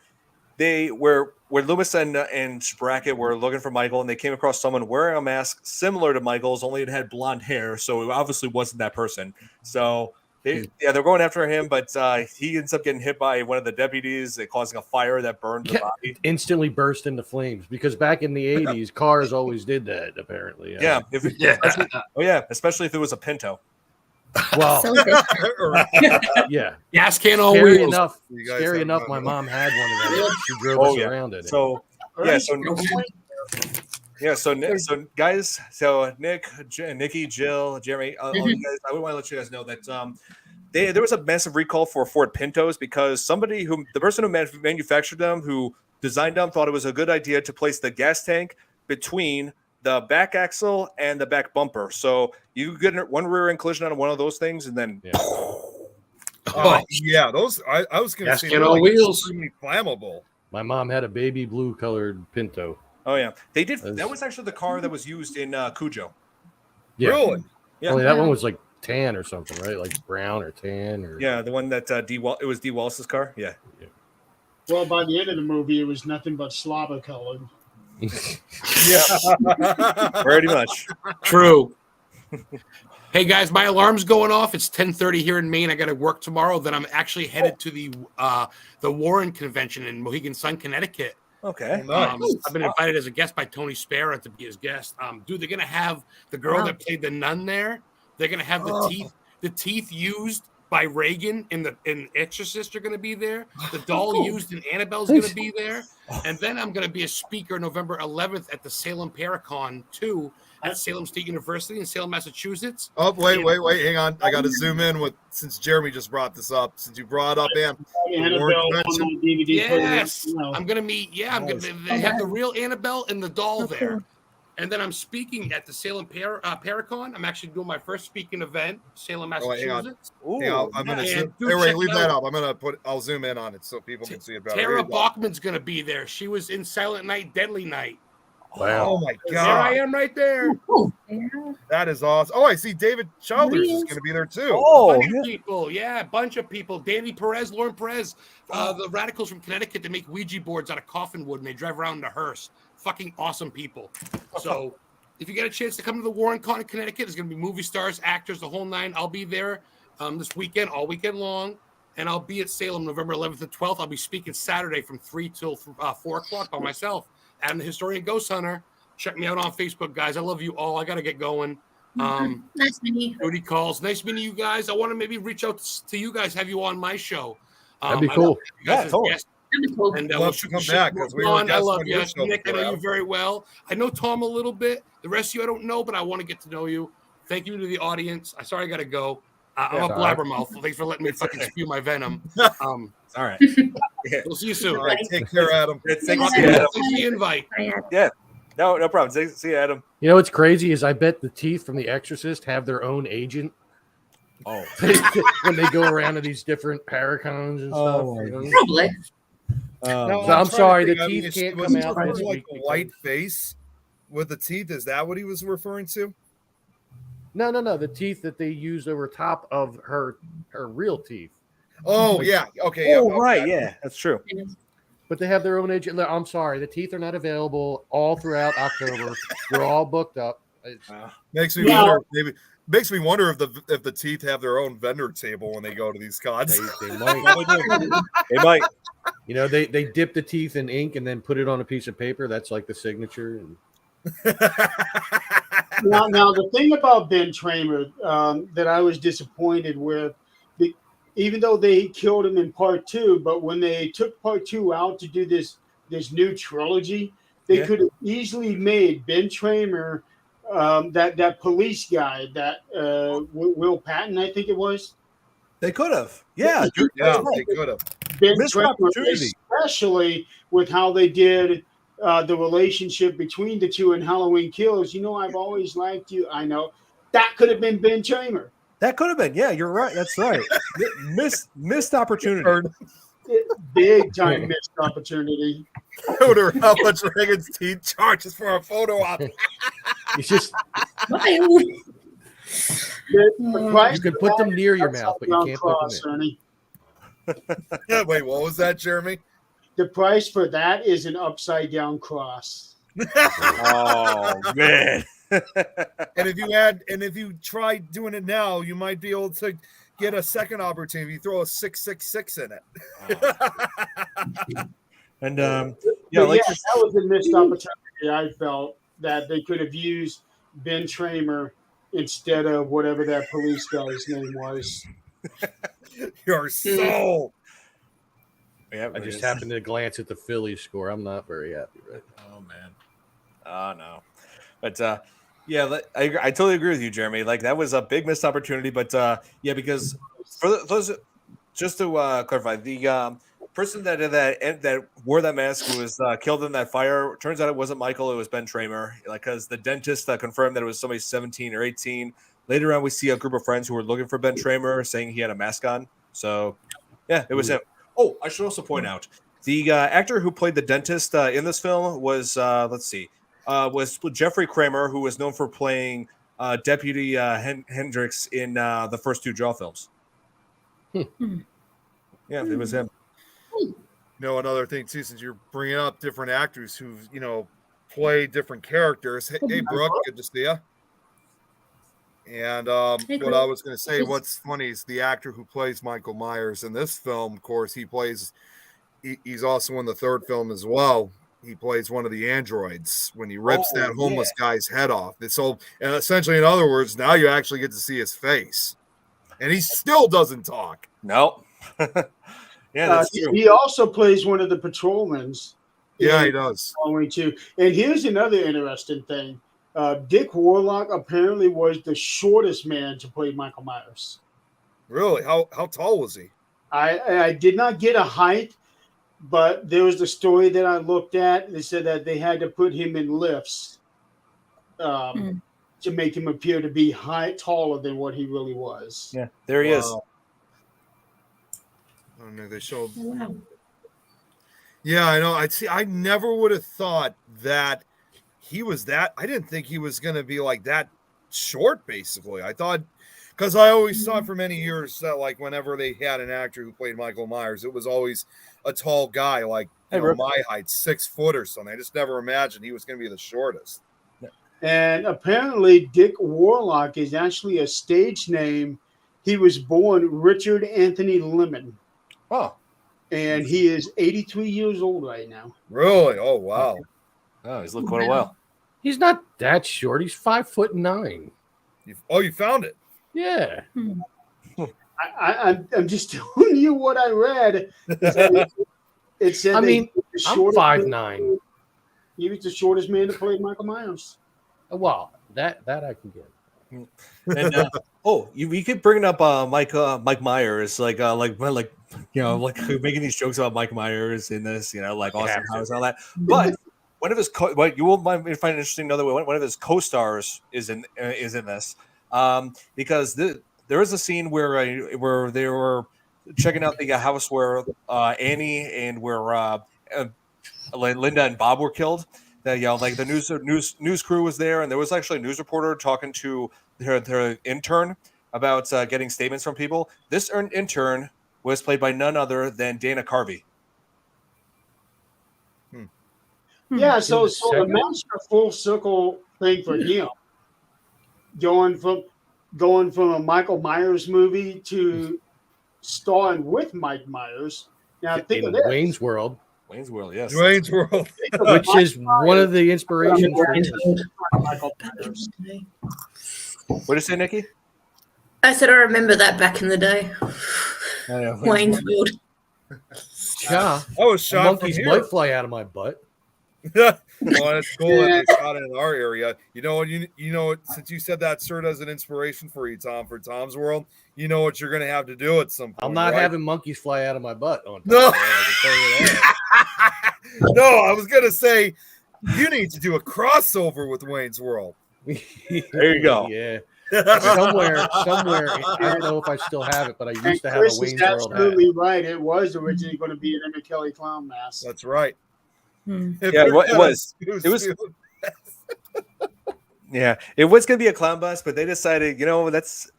Loomis and Brackett were looking for Michael, and they came across someone wearing a mask similar to Michael's, only it had blonde hair, so it obviously wasn't that person. So they're going after him, but he ends up getting hit by one of the deputies, causing a fire that burned the body. Instantly burst into flames because back in the 80s, cars always did that, apparently. Yeah. Especially if it was a Pinto. Well, So yeah. Gas can on Scary wheels. enough, my mom had one of them. She drove us around in it. So guys, Nick, Nikki, Jill, Jeremy, all you guys, I would want to let you guys know that there was a massive recall for Ford Pintos because the person who manufactured them, who designed them, thought it was a good idea to place the gas tank between the back axle and the back bumper. So you get one rear end collision on one of those things, and then those I was going to say Gas can on wheels. Extremely flammable. My mom had a baby blue colored Pinto. Oh yeah, they did. That was actually the car that was used in Cujo. Yeah. Really? Yeah. Only that one was like tan or something, right? Like brown or tan or the one that it was D. Wallace's car. Yeah. Well, by the end of the movie, it was nothing but slobber colored. Pretty much. True. Hey guys, my alarm's going off. It's 10:30 here in Maine. I got to work tomorrow. Then I'm actually headed to the Warren Convention in Mohegan Sun, Connecticut. Okay. I've been invited as a guest by Tony Spera to be his guest. Dude, they're gonna have the girl that played the nun there. They're gonna have the teeth used by Reagan in Exorcist are gonna be there. The doll used in Annabelle's gonna be there. And then I'm gonna be a speaker November 11th at the Salem Paracon 2 at Salem State University in Salem, Massachusetts. Oh, wait, hang on. I got to zoom in since Jeremy just brought this up. Since you brought up Annabelle on DVD. Yes, I'm gonna meet. Yeah, They have the real Annabelle and the doll there. And then I'm speaking at the Salem Paracon. I'm actually doing my first speaking event, Salem, Massachusetts. Hang on. I'm gonna leave that up. I'll zoom in on it so people can see it better. Tara Bachman's gonna be there. She was in Silent Night, Deadly Night. Wow. Oh my God. There I am right there. That is awesome. Oh, I see David Childers is going to be there too. Oh, a bunch of people. Danny Perez, Lauren Perez, the radicals from Connecticut that make Ouija boards out of coffin wood and they drive around in a hearse. Fucking awesome people. So if you get a chance to come to the Warren Con in Connecticut, there's going to be movie stars, actors, the whole nine. I'll be there this weekend, all weekend long. And I'll be at Salem November 11th and 12th. I'll be speaking Saturday from 3 till 4 o'clock by myself. Adam the Historian Ghost Hunter. Check me out on Facebook, guys. I love you all. I got to get going. Nice meeting you. Duty calls. Nice meeting you guys. I want to maybe reach out to you guys, have you on my show. That'd be cool. Totally. That'd be cool. And We'll have to come back because we were I love you. show Nick, I know before. you very well. I know Tom a little bit. The rest of you I don't know, but I want to get to know you. Thank you to the audience. I'm sorry I got to go. I'm a blabbermouth. Thanks for letting me fucking spew my venom. All right. We'll see you soon. All right, take care, Adam. Thanks, Adam. Thanks for the invite. Yeah. No problem. See you, Adam. You know what's crazy is I bet the teeth from The Exorcist have their own agent. Oh. When they go around to these different paracons and stuff. You know? Probably. No, So I'm sorry, the trying to think. teeth I mean, can't was come he out referring this to, like week a white face with the teeth. Is that what he was referring to? No. The teeth that they used over top of her real teeth. Oh yeah, okay. Oh, Yeah, okay. right, yeah, that's true. But they have their own agent. I'm sorry, the teeth are not available all throughout October. We're all booked up. Makes me Yeah. wonder. Maybe makes me wonder if the teeth have their own vendor table when they go to these cons. They might. Probably do. They might. You know, they dip the teeth in ink and then put it on a piece of paper. That's like the signature. Now the thing about Ben Tramer that I was disappointed with, even though they killed him in part 2, but when they took part 2 out to do this new trilogy, they could have easily made Ben Tramer that police guy, that Will Patton, I think it was. They could have. Yeah, Yeah, they could have. Ben Missed Tramer, opportunity. especially with how they did the relationship between the two in Halloween Kills. You know, I've always liked you. I know that could have been Ben Tramer. That could have been. Yeah, you're right. That's right. Missed opportunity. Big time missed opportunity. I wonder how much Reagan's teeth charges for a photo op. It's just The price you can put them near your mouth, but you can't put them in. Ernie. Wait, what was that, Jeremy? The price for that is an upside down cross. Oh man. And if you try doing it now, you might be able to get a second opportunity. You throw a 666 in it. And But like that was a missed opportunity. I felt that they could have used Ben Tramer instead of whatever that police guy's name was. You're so. yeah, I just happened to glance at the Phillies score. I'm not very happy right now. Oh man. Oh no. But yeah, I totally agree with you, Jeremy. Like that was a big missed opportunity. But yeah, because for those, just to clarify, the person that wore that mask who was killed in that fire, turns out it wasn't Michael, it was Ben Tramer. Like, because the dentist confirmed that it was somebody 17 or 18. Later on, we see a group of friends who were looking for Ben Tramer, saying he had a mask on. So yeah, it was him. Oh, I should also point out the actor who played the dentist in this film was was Jeffrey Kramer, who was known for playing Deputy Hendricks in the first 2 Jaw films. Yeah, it was him. You know, another thing too, since you're bringing up different actors who play different characters. Hey Brooke, good to see you. And what I was going to say, what's funny is the actor who plays Michael Myers in this film. Of course, he's also in the third film as well. He plays one of the androids when he rips that homeless guy's head off. And essentially, in other words, now you actually get to see his face, and he still doesn't talk. No. Yeah, that's true. He also plays one of the patrolmen. Yeah, he does. Too. And here's another interesting thing. Dick Warlock apparently was the shortest man to play Michael Myers. Really? How tall was he? I did not get a height, but there was the story that I looked at. They said that they had to put him in lifts to make him appear to be taller than what he really was. Yeah, there he is. I don't know. They showed. Oh, wow. Yeah, I know. I never would have thought that he was that. I didn't think he was going to be like that short. Basically, I thought, because I always thought for many years that like whenever they had an actor who played Michael Myers, it was always a tall guy, like my height, 6 foot or something. I just never imagined he was going to be the shortest. And apparently, Dick Warlock is actually a stage name. He was born Richard Anthony Lemon. Oh. And he is 83 years old right now. Really? Oh, wow. Oh, he's looked quite a while. He's not that short. He's 5'9". You found it? Yeah. I'm just telling you what I read. It said I'm 5'9". He was the shortest man to play Michael Myers. Well, that I can get. And we keep bringing up Mike Myers, like making these jokes about Mike Myers in this, like Austin Powers and all that. But one of his what you will find interesting another way. One of his co-stars is in this, because there is a scene where they were checking out the house where Annie and where Linda and Bob were killed. that like the news crew was there, and there was actually a news reporter talking to their intern about getting statements from people. This intern was played by none other than Dana Carvey. Yeah, so the second? master full circle thing for him, going from a Michael Myers movie to starring with Mike Myers. Now think In of this. Wayne's World, Wayne's World, yes. Wayne's World. which is one of the inspirations for this. Michael Myers. What did you say, Nikki? I said I remember that back in the day. Wayne's World. Yeah, I was shot from monkeys here. might fly out of my butt. Well, it's cool that they shot it in our area. You know what? You know what? Since you said that served as an inspiration for you, Tom, for Tom's World, you know what you're going to have to do at some point. I'm not right? having monkeys fly out of my butt. On No. I can tell you that. No, I was going to say you need to do a crossover with Wayne's World. There you go. Yeah. Somewhere. I don't know if I still have it, but I And used to have a Chris is Wayne's World hat. absolutely right. It was originally going to be an Emma Kelly clown mask. That's right. Hmm. If Yeah, you're it was. gonna- It was- Yeah, it was gonna be a clown mask, but they decided, that's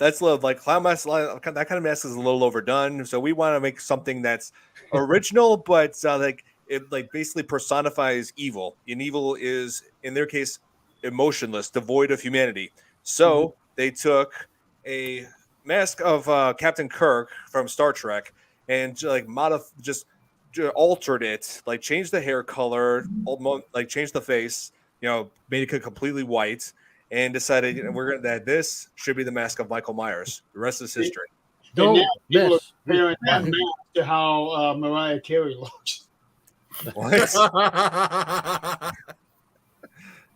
a little like clown mask. That kind of mask is a little overdone, so we want to make something that's original, but like it like basically personifies evil. And evil is, in their case, emotionless, devoid of humanity. So they took a mask of Captain Kirk from Star Trek and like just altered it, like changed the hair color, like changed the face, made it completely white, and decided that this should be the mask of Michael Myers. The rest is history. And Don't now people miss. are comparing that mask to how Mariah Carey looks. What?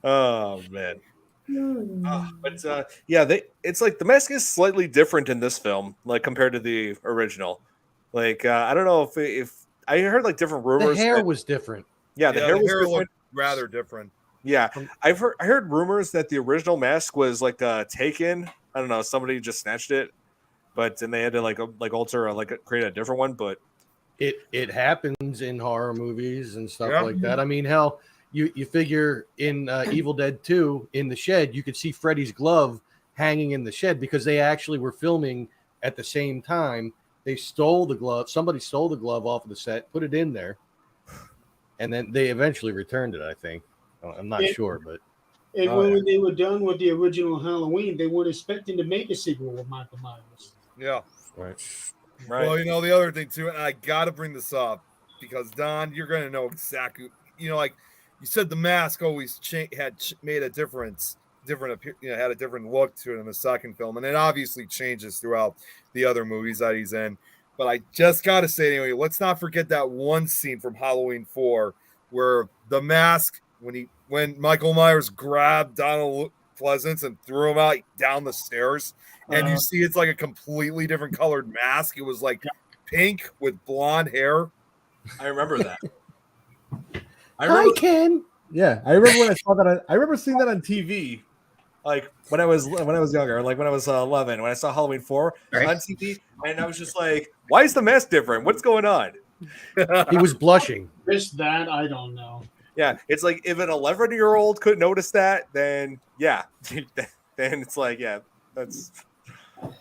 Oh man. But it's like the mask is slightly different in this film, like compared to the original. Like I don't know if I heard like different The rumors. hair was different. The hair was different. looked rather different. Yeah, I heard rumors that the original mask was like taken. I don't know, somebody just snatched it, but then they had to like alter create a different one. But It happens in horror movies and stuff Yeah. like that. I mean, hell, you figure in Evil Dead 2 in the shed, you could see Freddy's glove hanging in the shed because they actually were filming at the same time. They stole the glove. Somebody stole the glove off of the set, put it in there, and then they eventually returned it. I think. I'm not sure, but And when they were done with the original Halloween, they weren't expecting to make a sequel with Michael Myers. Yeah. right. right, Well, the other thing too, and I got to bring this up because Don, you're going to know exactly. Like you said, the mask always made a difference, had a different look to it in the second film, and it obviously changes throughout the other movies that he's in. But I just got to say anyway, let's not forget that one scene from Halloween 4 where the mask, when Michael Myers grabbed Donald Pleasance and threw him out down the stairs, and you see it's like a completely different colored mask. It was like pink with blonde hair. I remember that. Hi, Ken. Yeah, I remember when I saw that. I remember seeing that on TV, like when I was younger, like when I was 11, when I saw Halloween 4 on TV, and I was just like, "Why is the mask different? What's going on?" He was blushing. Missed that? I don't know. Yeah, it's like if an 11-year-old could notice that, then yeah, then it's like that's.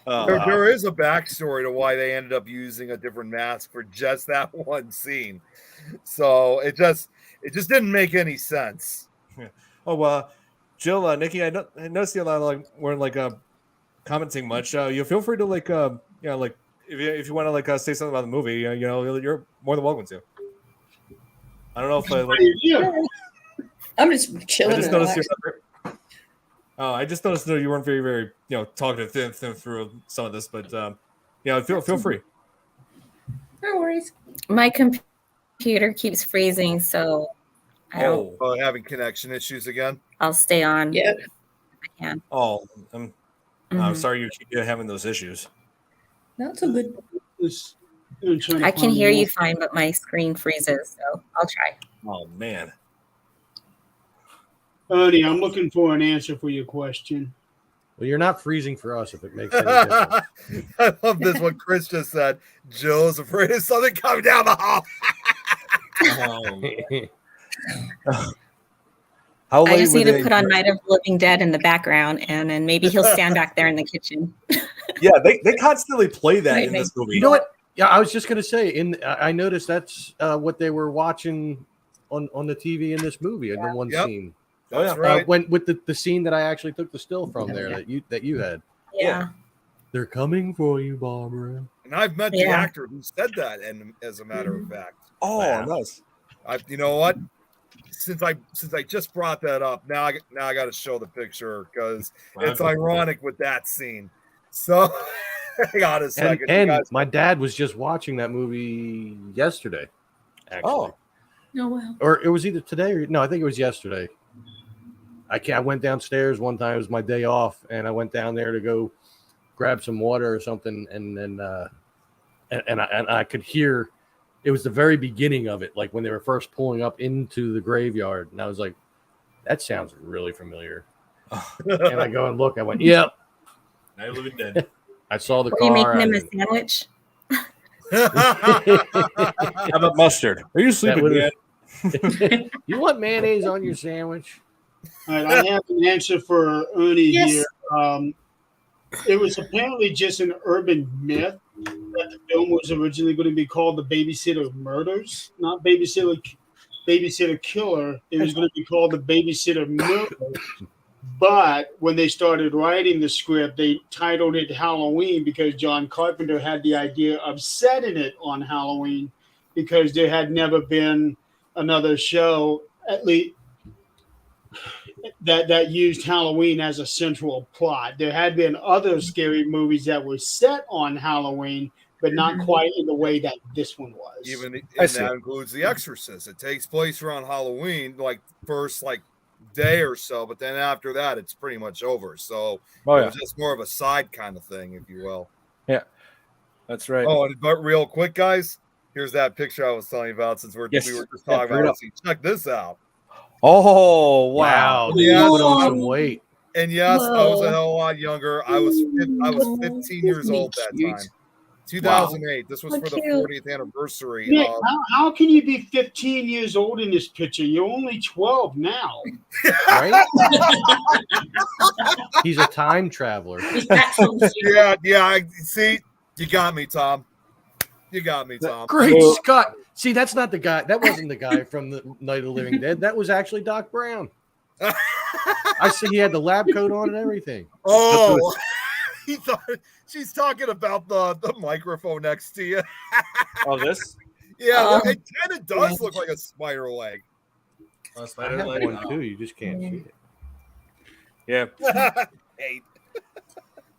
There is a backstory to why they ended up using a different mask for just that one scene, so it just didn't make any sense. Yeah. Oh, Jill, Nikki, I noticed you weren't commenting much. You feel free to if you want to say something about the movie, you're more than welcome to. I don't know if I'm just chilling. I just and noticed relaxing. I just noticed that you weren't very, very, talkative through some of this, but feel free. No worries. My computer keeps freezing, so I don't. Having connection issues again. I'll stay on. Yeah. if I can. Oh, I'm Mhm. sorry you keep having those issues. That's a good. I can hear you fine, but my screen freezes, so I'll try. Oh man. Ernie, I'm looking for an answer for your question. Well, you're not freezing for us if it makes any difference. I love this. What Chris just said. Jill's afraid of something coming down the hall. How I late just were need to they? put on Night of the Living Dead in the background, and then maybe he'll stand back there in the kitchen. Yeah, they constantly play that Right, in this movie. You know what? Yeah, I was just gonna say. I noticed that's what they were watching on the TV in this movie in the one Yep. scene. That's yeah. right. When with the scene that I actually took the still from there that you had. Yeah. They're coming for you, Barbara. And I've met the Yeah. actor who said that, and as a matter of fact, Oh, Wow. nice. you know what? Since I just brought that up, now I got to show the picture because it's ironic with that scene. So hang on a second. And my dad was just watching that movie yesterday, actually. Oh, Oh wow. Or it was either today or no, I think it was yesterday. I went downstairs one time. It was my day off, and I went down there to go grab some water or something, and then I could hear. It was the very beginning of it, like when they were first pulling up into the graveyard, and I was like, "That sounds really familiar." And I go and look. I went, "Yep." Night of the Living Dead. I saw the Are you car. making him a sandwich? how about mustard? Are you sleeping yet? You want mayonnaise on your sandwich? All right, I have an answer for Ernie Yes. here. It was apparently just an urban myth that the film was originally going to be called The Babysitter Murders, not Babysitter Killer. It was going to be called The Babysitter Murders. But when they started writing the script, they titled it Halloween because John Carpenter had the idea of setting it on Halloween because there had never been another show, at least that used Halloween as a central plot. There had been other scary movies that were set on Halloween, but not quite in the way that this one was. Even I and see. that includes The Exorcist. It takes place around Halloween, like first day or so, but then after that, it's pretty much over. So Oh it yeah, was just more of a side kind of thing, if you will. that's right. Oh, but real quick, guys, here's that picture I was telling you about since we Yes. were just Yeah, talking bring it about up. it. Check this out. Oh wow. They Yeah. put on some weight. And yes, I was a Whoa. hell of a lot younger. I was 15 years old that time. 2008. This was How for the cute. 40th anniversary Nick, of how can you be 15 years old in this picture? You're only 12 now. Right? He's a time traveler. He's back from the yeah. See, you got me, Tom. You got me, Tom. Great Scott. See, that's not the guy. That wasn't the guy from the Night of the Living Dead. That was actually Doc Brown. I see he had the lab coat on and everything. Oh, he thought she's talking about the microphone next to you. Oh, this. Yeah, it kind of does look like a spider leg. I have one too. You just can't see it. Yeah. Hey,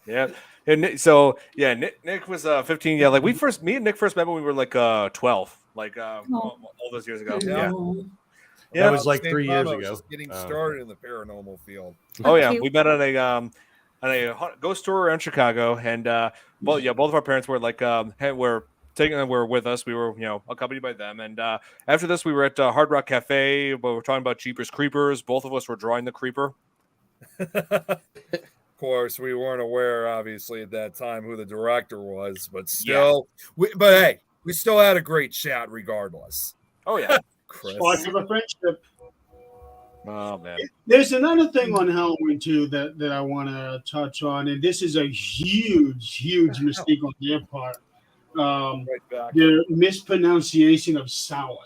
Yeah. And so yeah, Nick was 15. Yeah, like me and Nick first met when we were like 12, like all those years ago. Yeah. Yeah. That was like same 3 time years I was ago. just getting started in the paranormal field. Oh yeah, Cute. we met on a ghost tour around Chicago, and both of our parents were like were with us. We were accompanied by them, and after this we were at Hard Rock Cafe, but we're talking about Jeepers Creepers. Both of us were drawing the creeper. Of course, we weren't aware, obviously, at that time who the director was, but still, but hey, we still had a great chat regardless. Oh yeah. Chris. Spark of a friendship. Oh man. There's another thing on Halloween too that I want to touch on, and this is a huge mistake on their part. Right back. Their mispronunciation of Samhain.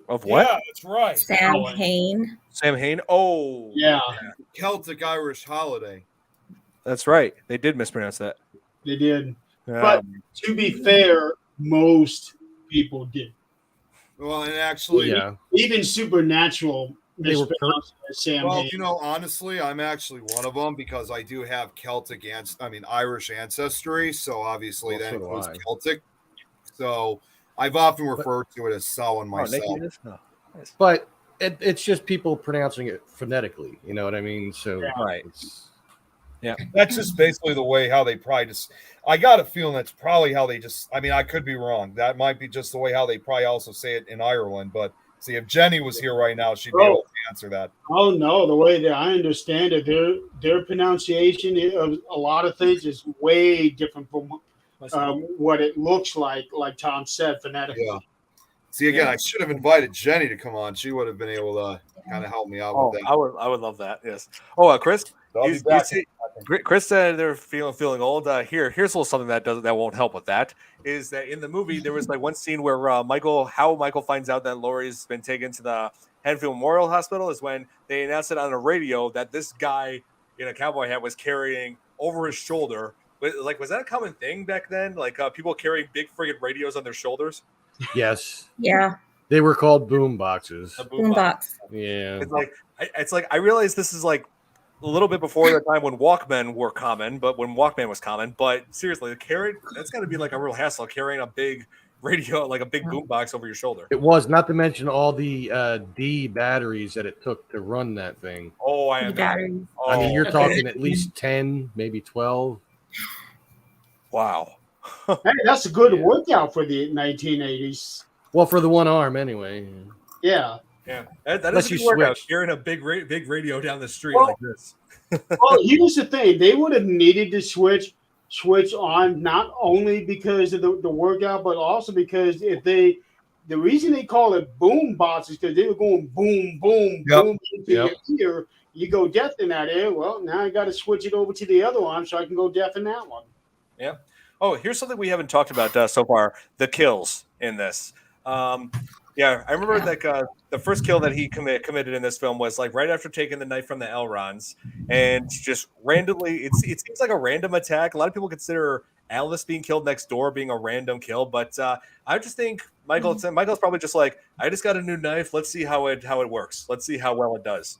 Of what? Yeah, that's right. Sam Hain. Sam Hain. Oh Yeah, Celtic Irish holiday. that's right. They did mispronounce that. they did. But Um, to be fair, most people did. Well, and actually, Yeah. Even Supernatural They were mispronounced it as Sam well, Hain. honestly, I'm actually one of them because I do have Irish ancestry. So obviously Well, that so do includes I. Celtic. So I've often referred to it as Samhain oh, Nick, myself. you just- oh, nice. But it's just people pronouncing it phonetically. You know what I mean? So Right. it's- That's just basically the way how they probably just. I got a feeling that's probably how they just. I mean, I could be wrong. That might be just the way how they probably also say it in Ireland. But see, if Jenny was here right now, she'd be able to answer that. Oh no, the way that I understand it, their pronunciation of a lot of things is way different from what it looks like Tom said, phonetically. Yeah. See, again, I should have invited Jenny to come on. She would have been able to kind of help me out with that. I would love that. Yes. Oh, Chris, So I'll be you back. see, Chris said they're feeling old. Here's a little something that won't help with that. Is that in the movie there was like one scene where Michael finds out that Laurie's been taken to the Henfield Memorial Hospital is when they announced it on the radio that this guy in a cowboy hat was carrying over his shoulder. Like, was that a common thing back then? Like people carrying big friggin' radios on their shoulders? Yes. Yeah. They were called boom boxes. A boom box. Yeah. It's like I realize this is like a little bit before the time when Walkman were common, but when Walkman was common. But seriously, that's got to be like a real hassle carrying a big radio, like a big boom box over your shoulder. It was, not to mention all the D batteries that it took to run that thing. Oh, I mean, you're talking at least 10, maybe 12. Wow. Hey, that's a good workout for the 1980s. Well, for the one arm, anyway. Yeah. Yeah, that Unless is a you good workout, switch. carrying a big radio down the street Well, like this. Well, here's the thing: they would have needed to switch on not only because of the workout, but also because the reason they call it boom box is because they were going boom, boom, boom into your ear. You go deaf in that ear. Well, now I got to switch it over to the other arm so I can go deaf in that one. Yeah. Oh, here's something we haven't talked about so far: the kills in this. Yeah, I remember like the first kill that he committed in this film was like right after taking the knife from the Elrons, and just randomly, it seems like a random attack. A lot of people consider Alice being killed next door being a random kill, but I just think Michael's probably just like, I just got a new knife. Let's see how it works. Let's see how well it does.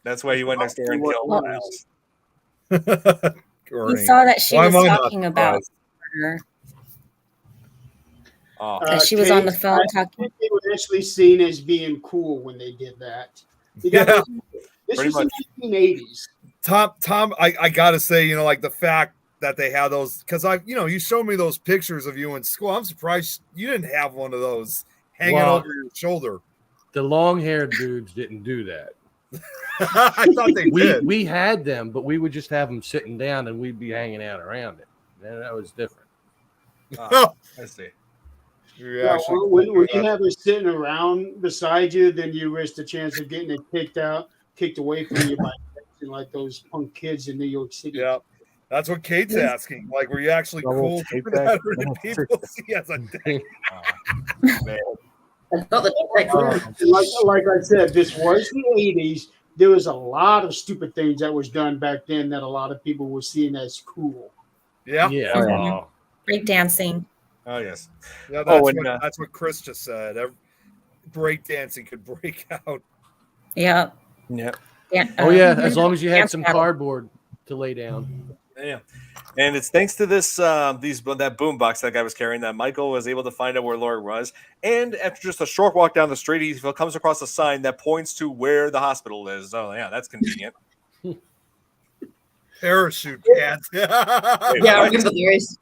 That's why he went next door and killed Alice. He saw that she was talking about her. She was on the phone talking. They were actually seen as being cool when they did that. Yeah, this was in the 1980s. Tom, I gotta say, like the fact that they had those, because you showed me those pictures of you in school. I'm surprised you didn't have one of those hanging over your shoulder. The long-haired dudes didn't do that. I thought they did. We had them, but we would just have them sitting down and we'd be hanging out around it. And that was different. I see. Yeah, when you have it sitting around beside you, then you risk the chance of getting it kicked away from you by like those punk kids in New York City. Yeah, that's what Kate's asking. Like, were you actually cool? People see as a dick. Like I said, this was the 80s. There was a lot of stupid things that was done back then that a lot of people were seeing as cool. Yeah. Break dancing. Oh yes. Yeah, that's what Chris just said. Break dancing could break out. Yeah. Yeah. As long as you had some cardboard to lay down. Yeah. And it's thanks to this that boom box that guy was carrying that Michael was able to find out where Laurie was. And after just a short walk down the street, he comes across a sign that points to where the hospital is. Oh yeah, that's convenient. Parachute pants. I remember those.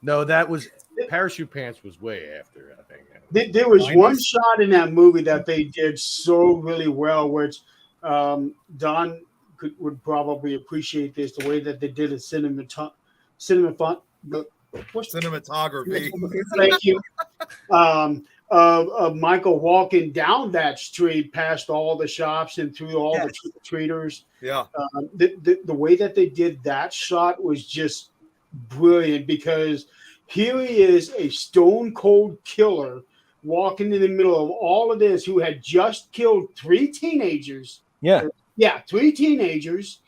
No, that was Parachute Pants was way after, I think. There was one shot in that movie that they did so really well, which Don would probably appreciate this, the way that they did a cinematography. Thank you. Michael walking down that street past all the shops and through all the trick-or-treaters. Yeah. The way that they did that shot was just brilliant, because here he is, a stone cold killer, walking in the middle of all of this, who had just killed 3 teenagers. Yeah, 3 teenagers,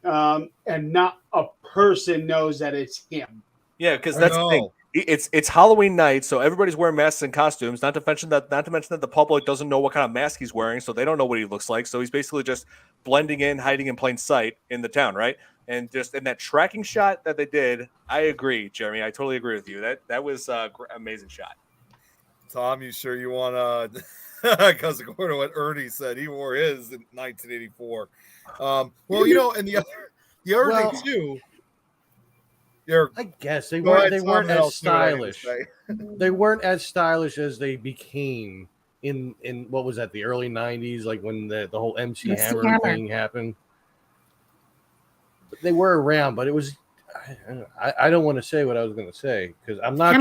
and not a person knows that it's him. Yeah, because that's the thing. It's Halloween night, so everybody's wearing masks and costumes. Not to mention that the public doesn't know what kind of mask he's wearing, so they don't know what he looks like. So he's basically just blending in, hiding in plain sight in the town, right? And just in that tracking shot that they did, I agree, Jeremy. I totally agree with you. That was an amazing shot. Tom, you sure you want to? Because according to what Ernie said, he wore his in 1984. And the other thing too. I guess they weren't as stylish. They weren't as stylish as they became in what was that, the early 90s, like when the whole MC Hammer thing happened. But they were around, but it was I don't want to say what I was going to say because I'm not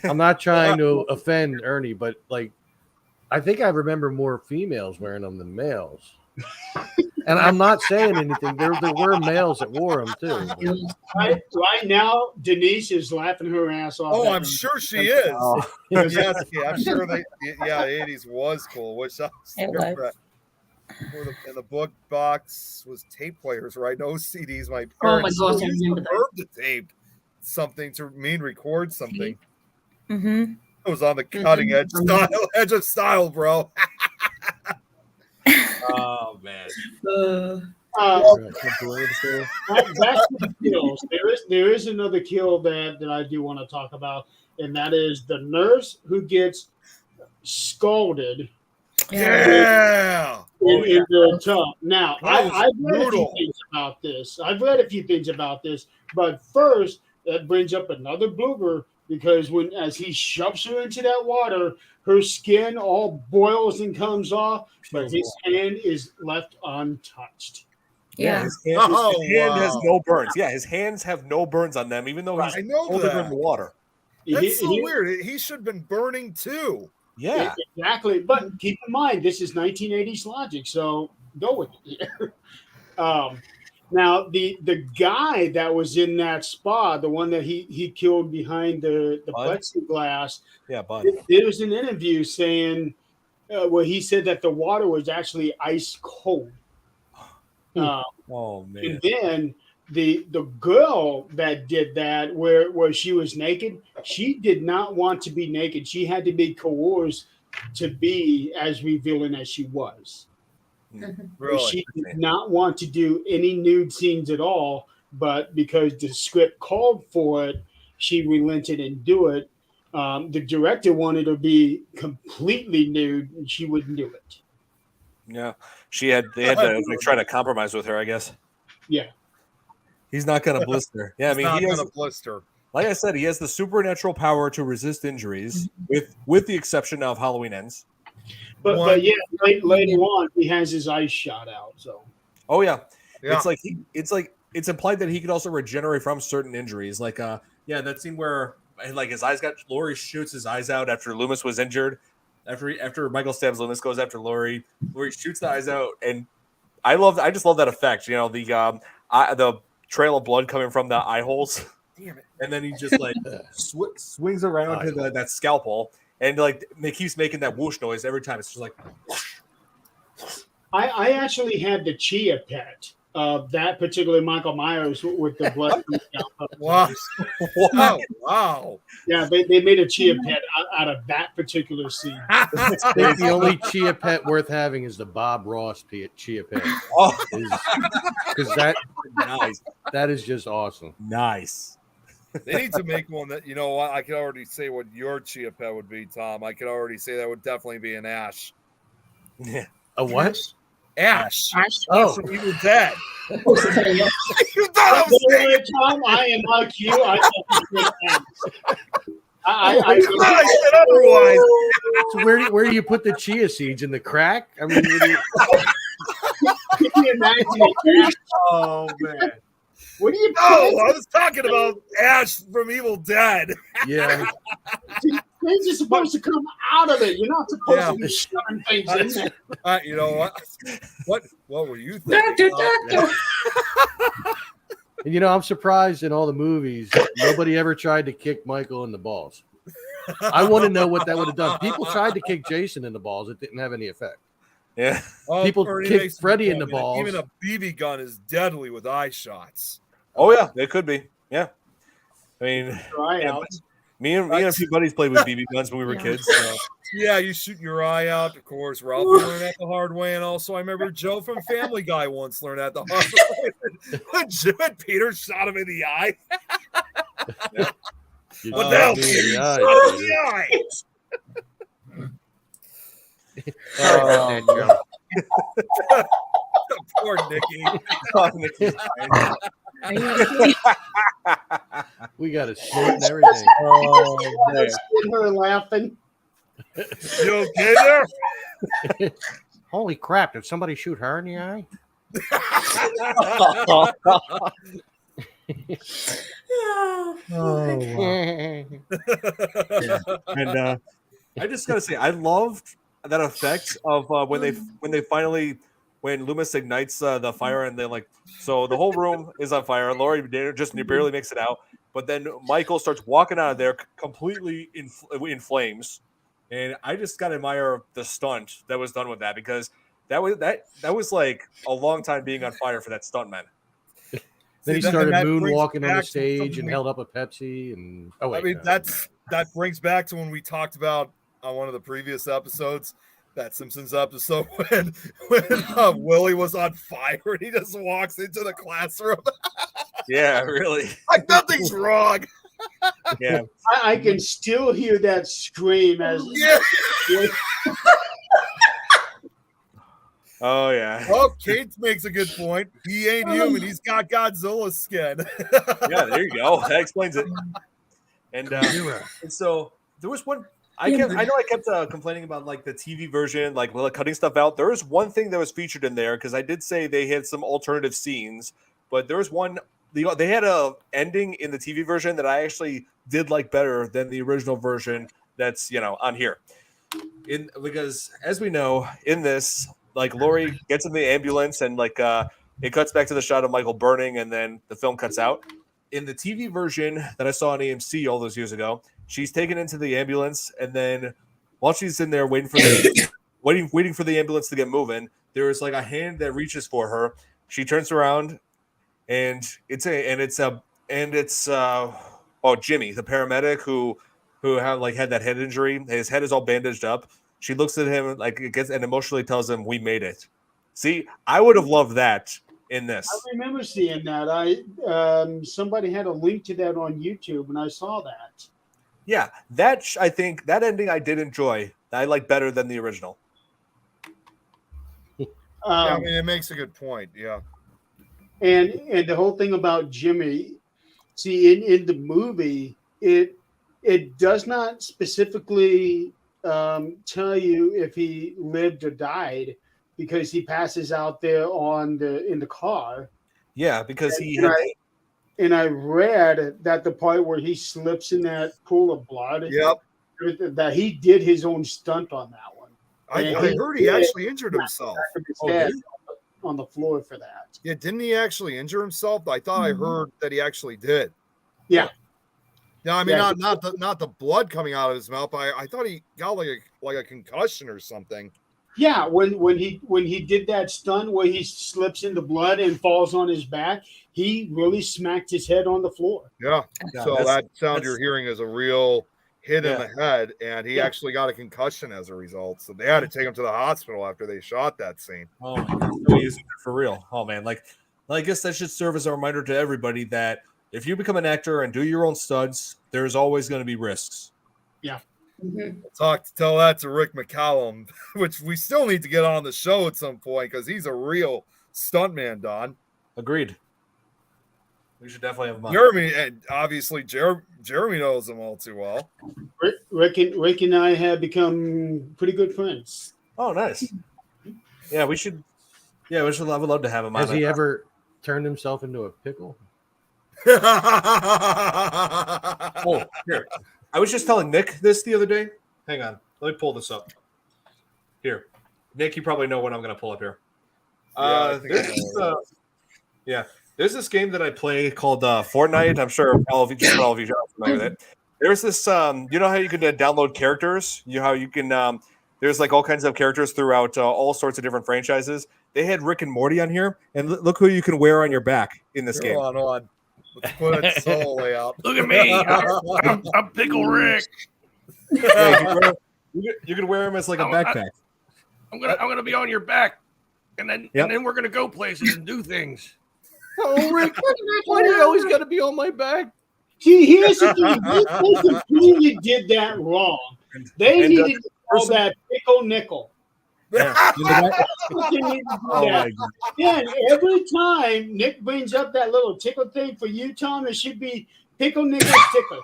I'm not trying to offend Ernie, but like, I think I remember more females wearing them than males. And I'm not saying anything. There were males that wore them too. Right now, Denise is laughing her ass off. Oh, at I'm them. sure she is. Oh. Yes, yeah, I'm sure the 80s was cool. Which I It was. in the book box was tape players, right? No CDs. My Oh my parents gosh, I still used remember the that. verb to tape something to record something. Mm-hmm. It was on the cutting edge of style, bro. Oh man. Back to the kills. There is another kill that I do want to talk about, and that is the nurse who gets scalded Yeah. in the tub. Now, That was I've read a few brutal. things about this. But first, that brings up another blooper because as he shoves her into that water, her skin all boils and comes off, but his hand is left untouched. Yeah. His hand, has wow. no burns. Yeah, his hands have no burns on them, even though he's I know holding her in that. the water. That's so weird. He should have been burning too. Yeah. Exactly. But keep in mind, this is 1980s logic, so go with it here. Now, the guy that was in that spa, the one that he killed behind the Bud? plexiglass, Yeah, bud. there was an interview saying where he said that the water was actually ice cold. Oh man. And then the girl that did that, where she was naked, she did not want to be naked. She had to be coerced to be as revealing as she was. Really? She did not want to do any nude scenes at all, but because the script called for it, she relented and do it. The director wanted her to be completely nude, and she wouldn't do it. Yeah. They had to like, try to compromise with her, I guess. Yeah. He's not gonna blister. Yeah, I mean, Not he has, gonna blister. like I said, he has the supernatural power to resist injuries, with the exception of Halloween Ends. But yeah, later on, he has his eyes shot out. So. Oh yeah. Yeah. It's implied that he could also regenerate from certain injuries. Like that scene where like his eyes got Laurie shoots his eyes out after Loomis was injured. After Michael stabs Loomis, goes after Laurie. Laurie shoots the eyes out, and I just love that effect. You know, the trail of blood coming from the eye holes. Damn it. And then he just like swings around to that scalpel, and like it keeps making that whoosh noise every time. It's just like. I actually had the Chia pet of that particular Michael Myers with the blood. Wow. Wow. Yeah, they made a Chia pet out of that particular scene. I think the only Chia pet worth having is the Bob Ross Chia pet. Oh, Because that nice. That is just awesome. Nice. They need to make one that, you know what, I can already say what your Chia pet would be, Tom. I could already say that would definitely be an Ash. Yeah. A what? Ash. Oh, From Evil Dead. You thought I was Tom, I am like you. I said otherwise. so where do you put the chia seeds in the crack? I mean, can you imagine it? Oh man. What do you? No, I was talking about Ash from Evil Dead. yeah. Things are supposed to come out of it. You're not supposed to be shoving things in there. You know what? What were you thinking? Doctor. And, you know, I'm surprised in all the movies nobody ever tried to kick Michael in the balls. I want to know what that would have done. People tried to kick Jason in the balls. It didn't have any effect. Yeah. People Ernie kick makes Freddy me in the think, balls. Even a BB gun is deadly with eye shots. Oh yeah, it could be. Yeah. I mean, Right out. me and a few buddies played with BB guns when we were kids. So. Yeah, you shoot your eye out. Of course, Ralph learned that the hard way, and also I remember Joe from Family Guy once learned that the hard way. When Peter shot him in the eye. You What shot the hell? me Peter? in the Shot him eye, in the eye. Sorry about that, Joe. Poor Nikki. Oh, Nikki's fine. Are you We got a snort and everything. Oh, man. Her laughing. You okay there? Holy crap! Did somebody shoot her in the eye? Oh, Oh, And I just gotta say, I loved that effect of when Loomis ignites the fire, and then like, so the whole room is on fire. Laurie just barely makes it out, but then Michael starts walking out of there completely in flames, and I just gotta admire the stunt that was done with that, because that was like a long time being on fire for that stuntman. Then he See, started that brings moonwalking on back the to stage something and we- held up a Pepsi. And oh wait, I mean, no. that brings back to when we talked about on one of the previous episodes, that Simpsons episode, when Willie was on fire and he just walks into the classroom Yeah, really. like nothing's wrong. Yeah. I can still hear that scream as Yeah. Oh yeah. Oh, Kate makes a good point. He ain't human. He's got Godzilla's skin. Yeah, there you go. That explains it. And so there was one. I know I kept complaining about like the TV version, like cutting stuff out. There was one thing that was featured in there, because I did say they had some alternative scenes, but there was one. They had a ending in the TV version that I actually did like better than the original version. That's on here. Because as we know in this, like Laurie gets in the ambulance and like it cuts back to the shot of Michael burning, and then the film cuts out. In the TV version that I saw on AMC all those years ago, she's taken into the ambulance, and then while she's in there waiting for the ambulance to get moving, there is like a hand that reaches for her. She turns around, and it's Jimmy, the paramedic who had that head injury. His head is all bandaged up. She looks at him and emotionally tells him, "We made it." See, I would have loved that in this. I remember seeing that. Somebody had a link to that on YouTube, and I saw that. Yeah, I think that ending I did enjoy. I like better than the original. I mean, it makes a good point. Yeah. And the whole thing about Jimmy, see, in the movie, it does not specifically tell you if he lived or died, because he passes out there in the car. Yeah, because and I read that the part where he slips in that pool of blood, Yep. that he did his own stunt on that one. I heard he actually injured himself. On the floor for that. Yeah, didn't he actually injure himself? I thought I heard that he actually did. Yeah. No, I mean not the blood coming out of his mouth. I thought he got like a concussion or something. Yeah, when he did that stunt where he slips in the blood and falls on his back, he really smacked his head on the floor. Yeah. So that sound you're hearing is a real hit in the head, and he actually got a concussion as a result. So they had to take him to the hospital after they shot that scene. Oh my God, really is for real. Oh man, I guess that should serve as a reminder to everybody that if you become an actor and do your own stunts, there's always going to be risks. Yeah. Mm-hmm. Tell that to Rick McCallum, which we still need to get on the show at some point, because he's a real stuntman, Don. Agreed. We should definitely have him on. Jeremy, and obviously Jeremy knows him all too well. Rick and I have become pretty good friends. Oh, nice. Yeah, we should. Yeah, I would love to have him on. Has he ever turned himself into a pickle? Oh, here. I was just telling Nick this the other day. Hang on. Let me pull this up. Here. Nick, you probably know what I'm going to pull up here. There's this game that I play called Fortnite. I'm sure all of you are familiar with it. There's this, you know how you can download characters? How you can, there's like all kinds of characters throughout all sorts of different franchises. They had Rick and Morty on here, and look who you can wear on your back in this game. Hold on. Let's put it solo layout. Look at me. I'm Pickle Rick. Yeah, you can wear him as like a backpack. I'm gonna be on your back, and then we're gonna go places and do things. Oh, Rick, why do you always got to be on my back? See, here's the thing. They completely did that wrong. They needed to call that Pickle Nickel. Yeah. Oh my God. Then every time Nick brings up that little tickle thing for you, Tom, it should be Pickle Nickel Tickle.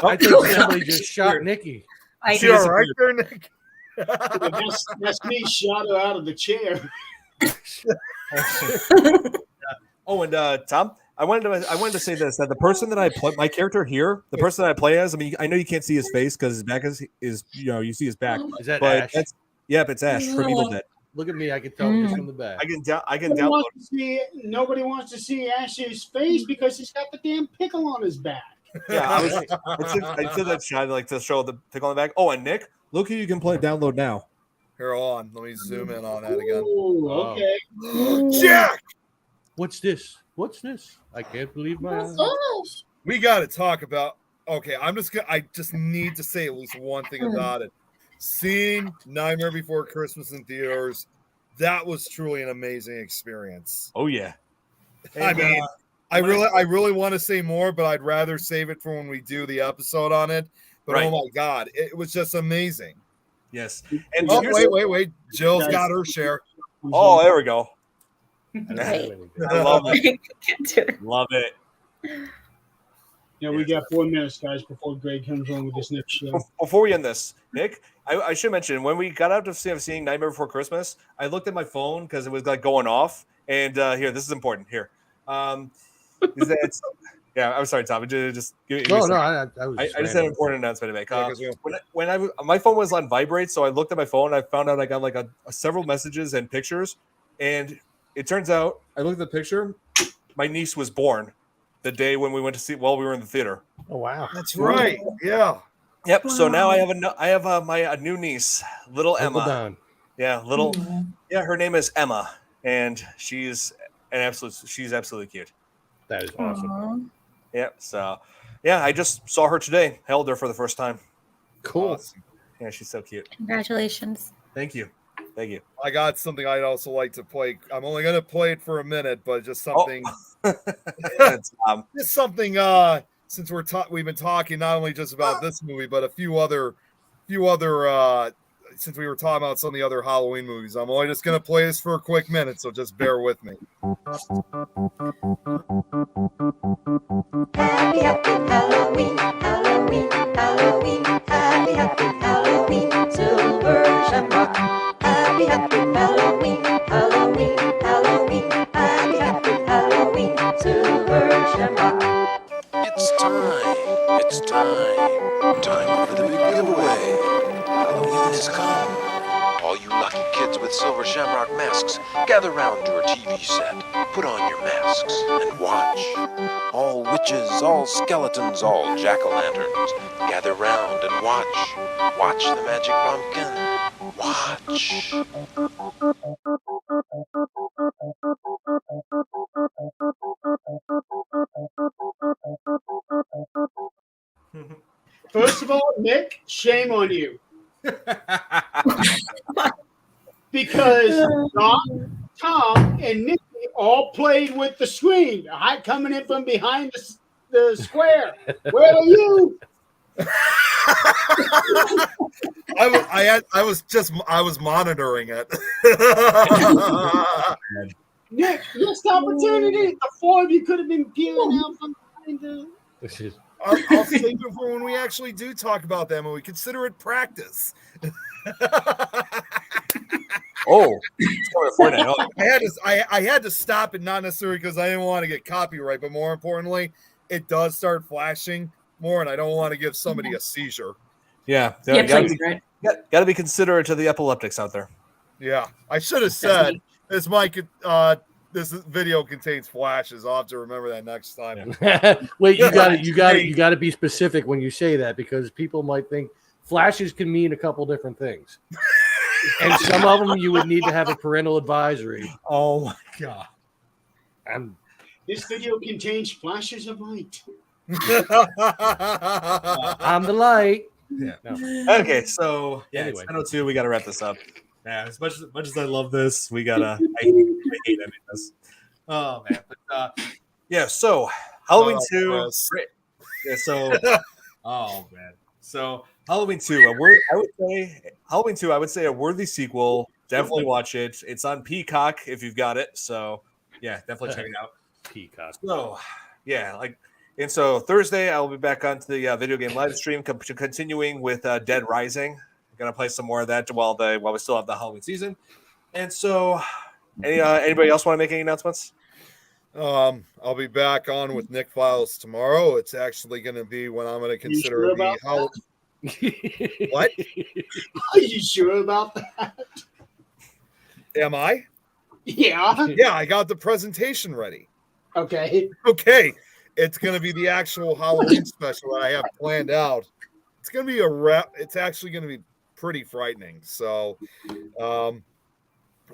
I think somebody just shot Nikki. You all right there, Nick? That's me shot her out of the chair. Oh, and Tom, I wanted to say this, that the person that I play, my character here, the person that I play as, I mean, I know you can't see his face because his back is you see his back, Is that but Ash? it's Ash from Evil Dead. Look at me. I can tell just from the back. I can Nobody download. wants to see, nobody wants to see Ash's face because he's got the damn pickle on his back. Yeah, I said that shot like to show the pick on the back. Oh, and Nick, look who you can download now. Here, on. Let me zoom in on that again. Ooh, okay. Jack! What's this? What's this? I can't believe my eyes. We got to talk about. Okay, I just need to say at least one thing about it. Seeing Nightmare Before Christmas in theaters, that was truly an amazing experience. Oh yeah. And, I mean, I really want to say more, but I'd rather save it for when we do the episode on it. But Right. oh my God, it was just amazing. Yes. And Oh, wait. Jill's got her share. Oh, there we go. Right. I love it. Can't do it. Love it. Yeah, we got 4 minutes, guys, before Greg comes on with this next show. Before we end this, Nick, I should mention when we got out of seeing Nightmare Before Christmas, I looked at my phone because it was like going off. And here, this is important. Here, is that? Yeah, I'm sorry, Tom. Just give me. No, I just had an important announcement to make. When my phone was on vibrate, so I looked at my phone. I found out I got like several messages and pictures, and it turns out I looked at the picture. My niece was born the day when we went to see while we were in the theater. Oh wow, That's right. Yeah. Yep. So now I have my new niece, little Uncle Emma. Don. Yeah, little. Yeah, her name is Emma, and she's absolutely cute. That is awesome. Yep. So, yeah, I just saw her today. Held her for the first time. Cool. Awesome. Yeah, she's so cute. Congratulations. Thank you. I got something I'd also like to play. I'm only going to play it for a minute, but just something. Just something. Since we've been talking not only just about this movie, but a few other. Since we were talking about some of the other Halloween movies, I'm only just going to play this for a quick minute, so just bear with me. Happy, happy Halloween, Halloween, Halloween, happy, happy Halloween, Silver Shamrock. Happy, happy Halloween, Halloween, Halloween, happy, happy Halloween, Silver Shamrock. It's time for the big giveaway. Halloween has come. All you lucky kids with silver shamrock masks, gather round your TV set, put on your masks, and watch. All witches, all skeletons, all jack-o'-lanterns, gather round and watch. Watch the magic pumpkin. Watch. First of all, Nick, shame on you. Because Tom and Nicky all played with the screen. I coming in from behind the square. Where are you? I was monitoring it. Nick, missed opportunity. The 4 of you could have been peeling out from behind the. I'll save it for when we actually do talk about them and we consider it practice. Oh, I had to stop it, not necessarily because I didn't want to get copyright, but more importantly, it does start flashing more, and I don't want to give somebody a seizure. Yeah, gotta be considerate to the epileptics out there. Yeah, I should have said this this video contains flashes. I'll have to remember that next time. Wait, you got to be specific when you say that because people might think flashes can mean a couple different things, and some of them you would need to have a parental advisory. Oh my god! This video contains flashes of light. I'm the light. Yeah. No. Okay, so yeah, anyway, 10:02. We got to wrap this up. Yeah, as much as I love this, we gotta. I hate ending this. Oh man, but yeah. So Halloween 2. Yeah. So oh man. So Halloween 2. I would say a worthy sequel. Definitely watch it. It's on Peacock if you've got it. So yeah, definitely check it out. Peacock. So yeah, and so Thursday I'll be back onto the video game live stream, continuing with Dead Rising. Gonna play some more of that while we still have the Halloween season. And so, anybody else want to make any announcements? I'll be back on with Nick Files tomorrow. It's actually going to be when I'm going to consider sure the about how. What? Are you sure about that? Am I? Yeah. Yeah, I got the presentation ready. Okay. Okay, it's going to be the actual Halloween special that I have planned out. It's going to be a wrap. It's actually going to be pretty frightening. So, and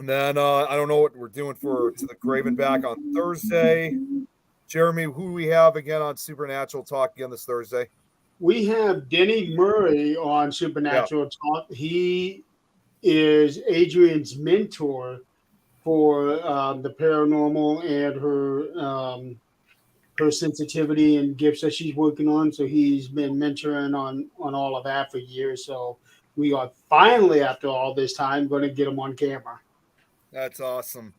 then I don't know what we're doing for To the Graven Back on Thursday. Jeremy, who we have again on Supernatural Talk again this Thursday? We have Denny Murray on Supernatural Talk. He is Adrian's mentor for the paranormal and her sensitivity and gifts that she's working on. So he's been mentoring on all of that for years. So we are finally, after all this time, going to get him on camera. That's awesome.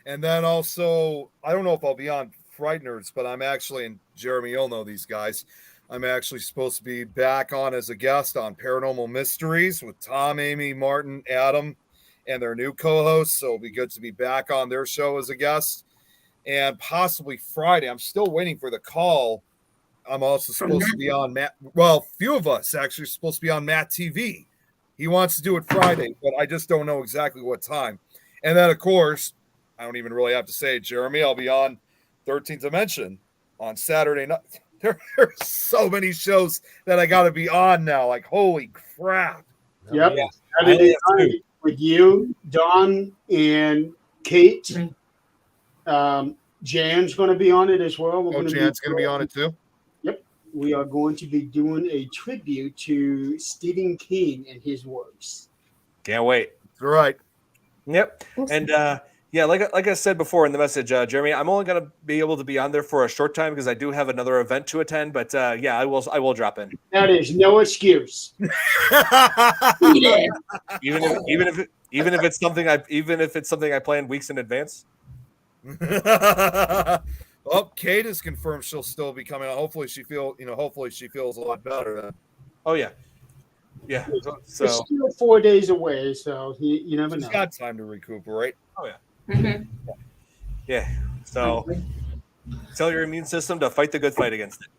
And then also, I don't know if I'll be on Frighteners, but I'm actually, and Jeremy, you'll know these guys, I'm actually supposed to be back on as a guest on Paranormal Mysteries with Tom, Amy, Martin, Adam, and their new co-hosts. So it'll be good to be back on their show as a guest. And possibly Friday, I'm still waiting for the call. I'm also supposed to be on Matt. Well, a few of us actually supposed to be on Matt TV. He wants to do it Friday, but I just don't know exactly what time. And then, of course, I don't even really have to say it, Jeremy, I'll be on 13th Dimension on Saturday night. There are so many shows that I got to be on now. Like, holy crap. Yep. Yeah. Saturday night with you, Don, and Kate. Jan's going to be on it as well. Jan's going to be on it too? Yep. We are going to be doing a tribute to Stephen King and his works. Can't wait. That's right. Yep. And yeah, like I said before in the message, Jeremy, I'm only going to be able to be on there for a short time because I do have another event to attend. But yeah, I will drop in. That is no excuse. even if it's something I plan weeks in advance. Well, Kate has confirmed she'll still be coming out. Hopefully she feels a lot better then. Oh yeah. Yeah. So it's still 4 days away, so you never know. She's got time to recuperate. Oh yeah. Mm-hmm. Yeah. So tell your immune system to fight the good fight against it.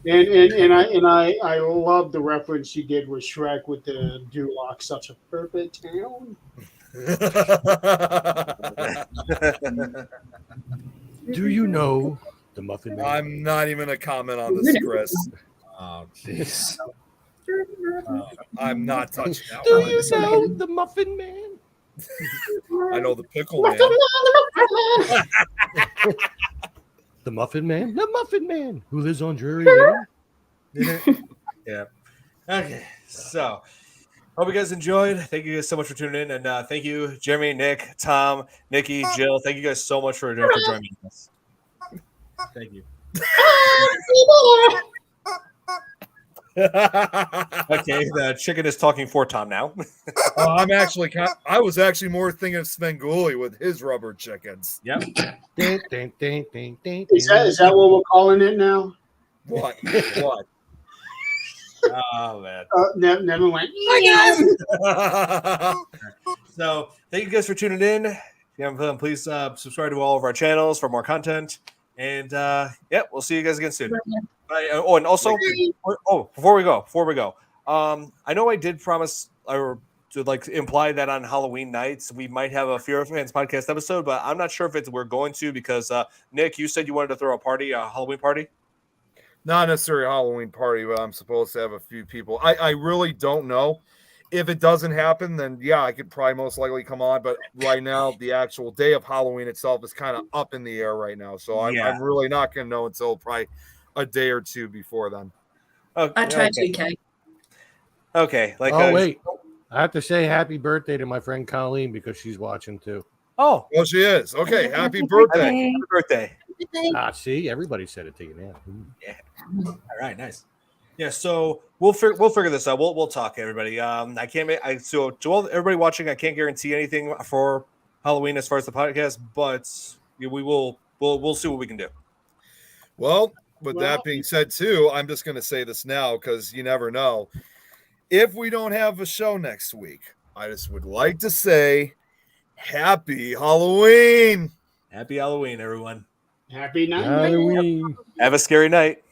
And I love the reference you did with Shrek with the Duloc, such a perfect town. Do you know the Muffin Man? I'm not even going to comment on this, Chris. Oh, jeez. I'm not touching that Do one. you know the Muffin Man? I know the Pickle Man. The Muffin Man? The Muffin Man who lives on Drury Lane? Yeah. Okay. So hope you guys enjoyed. Thank you guys so much for tuning in. And thank you, Jeremy, Nick, Tom, Nikki, Jill. Thank you guys so much for joining us. Thank you. Okay, the chicken is talking for Tom now. I was actually more thinking of Svengoolie with his rubber chickens. Yep. Is that what we're calling it now? What? Oh man. Never mind. So thank you guys for tuning in. If you haven't done, please subscribe to all of our channels for more content. And yeah, we'll see you guys again soon. Bye. Oh, and also, before we go, I know I did promise or to imply that on Halloween nights we might have a FearFans podcast episode, but I'm not sure if we're going to because Nick, you said you wanted to throw a Halloween party. Not necessarily a Halloween party, but I'm supposed to have a few people. I really don't know. If it doesn't happen, then yeah, I could probably most likely come on. But right now, the actual day of Halloween itself is kind of up in the air right now. So I'm really not going to know until probably a day or two before then. Okay. I tried to, Kate. Okay. Wait. I have to say happy birthday to my friend Colleen because she's watching too. Oh, she is. Okay. Happy birthday. Happy birthday. See, everybody said it to you now. Yeah. All right. Nice. Yeah, so we'll figure this out. We'll talk, everybody. So to everybody watching, I can't guarantee anything for Halloween as far as the podcast, but we'll see what we can do. Well, with that being said, too, I'm just going to say this now because you never know. If we don't have a show next week, I just would like to say Happy Halloween. Happy Halloween, everyone. Happy night. Halloween. Have a scary night.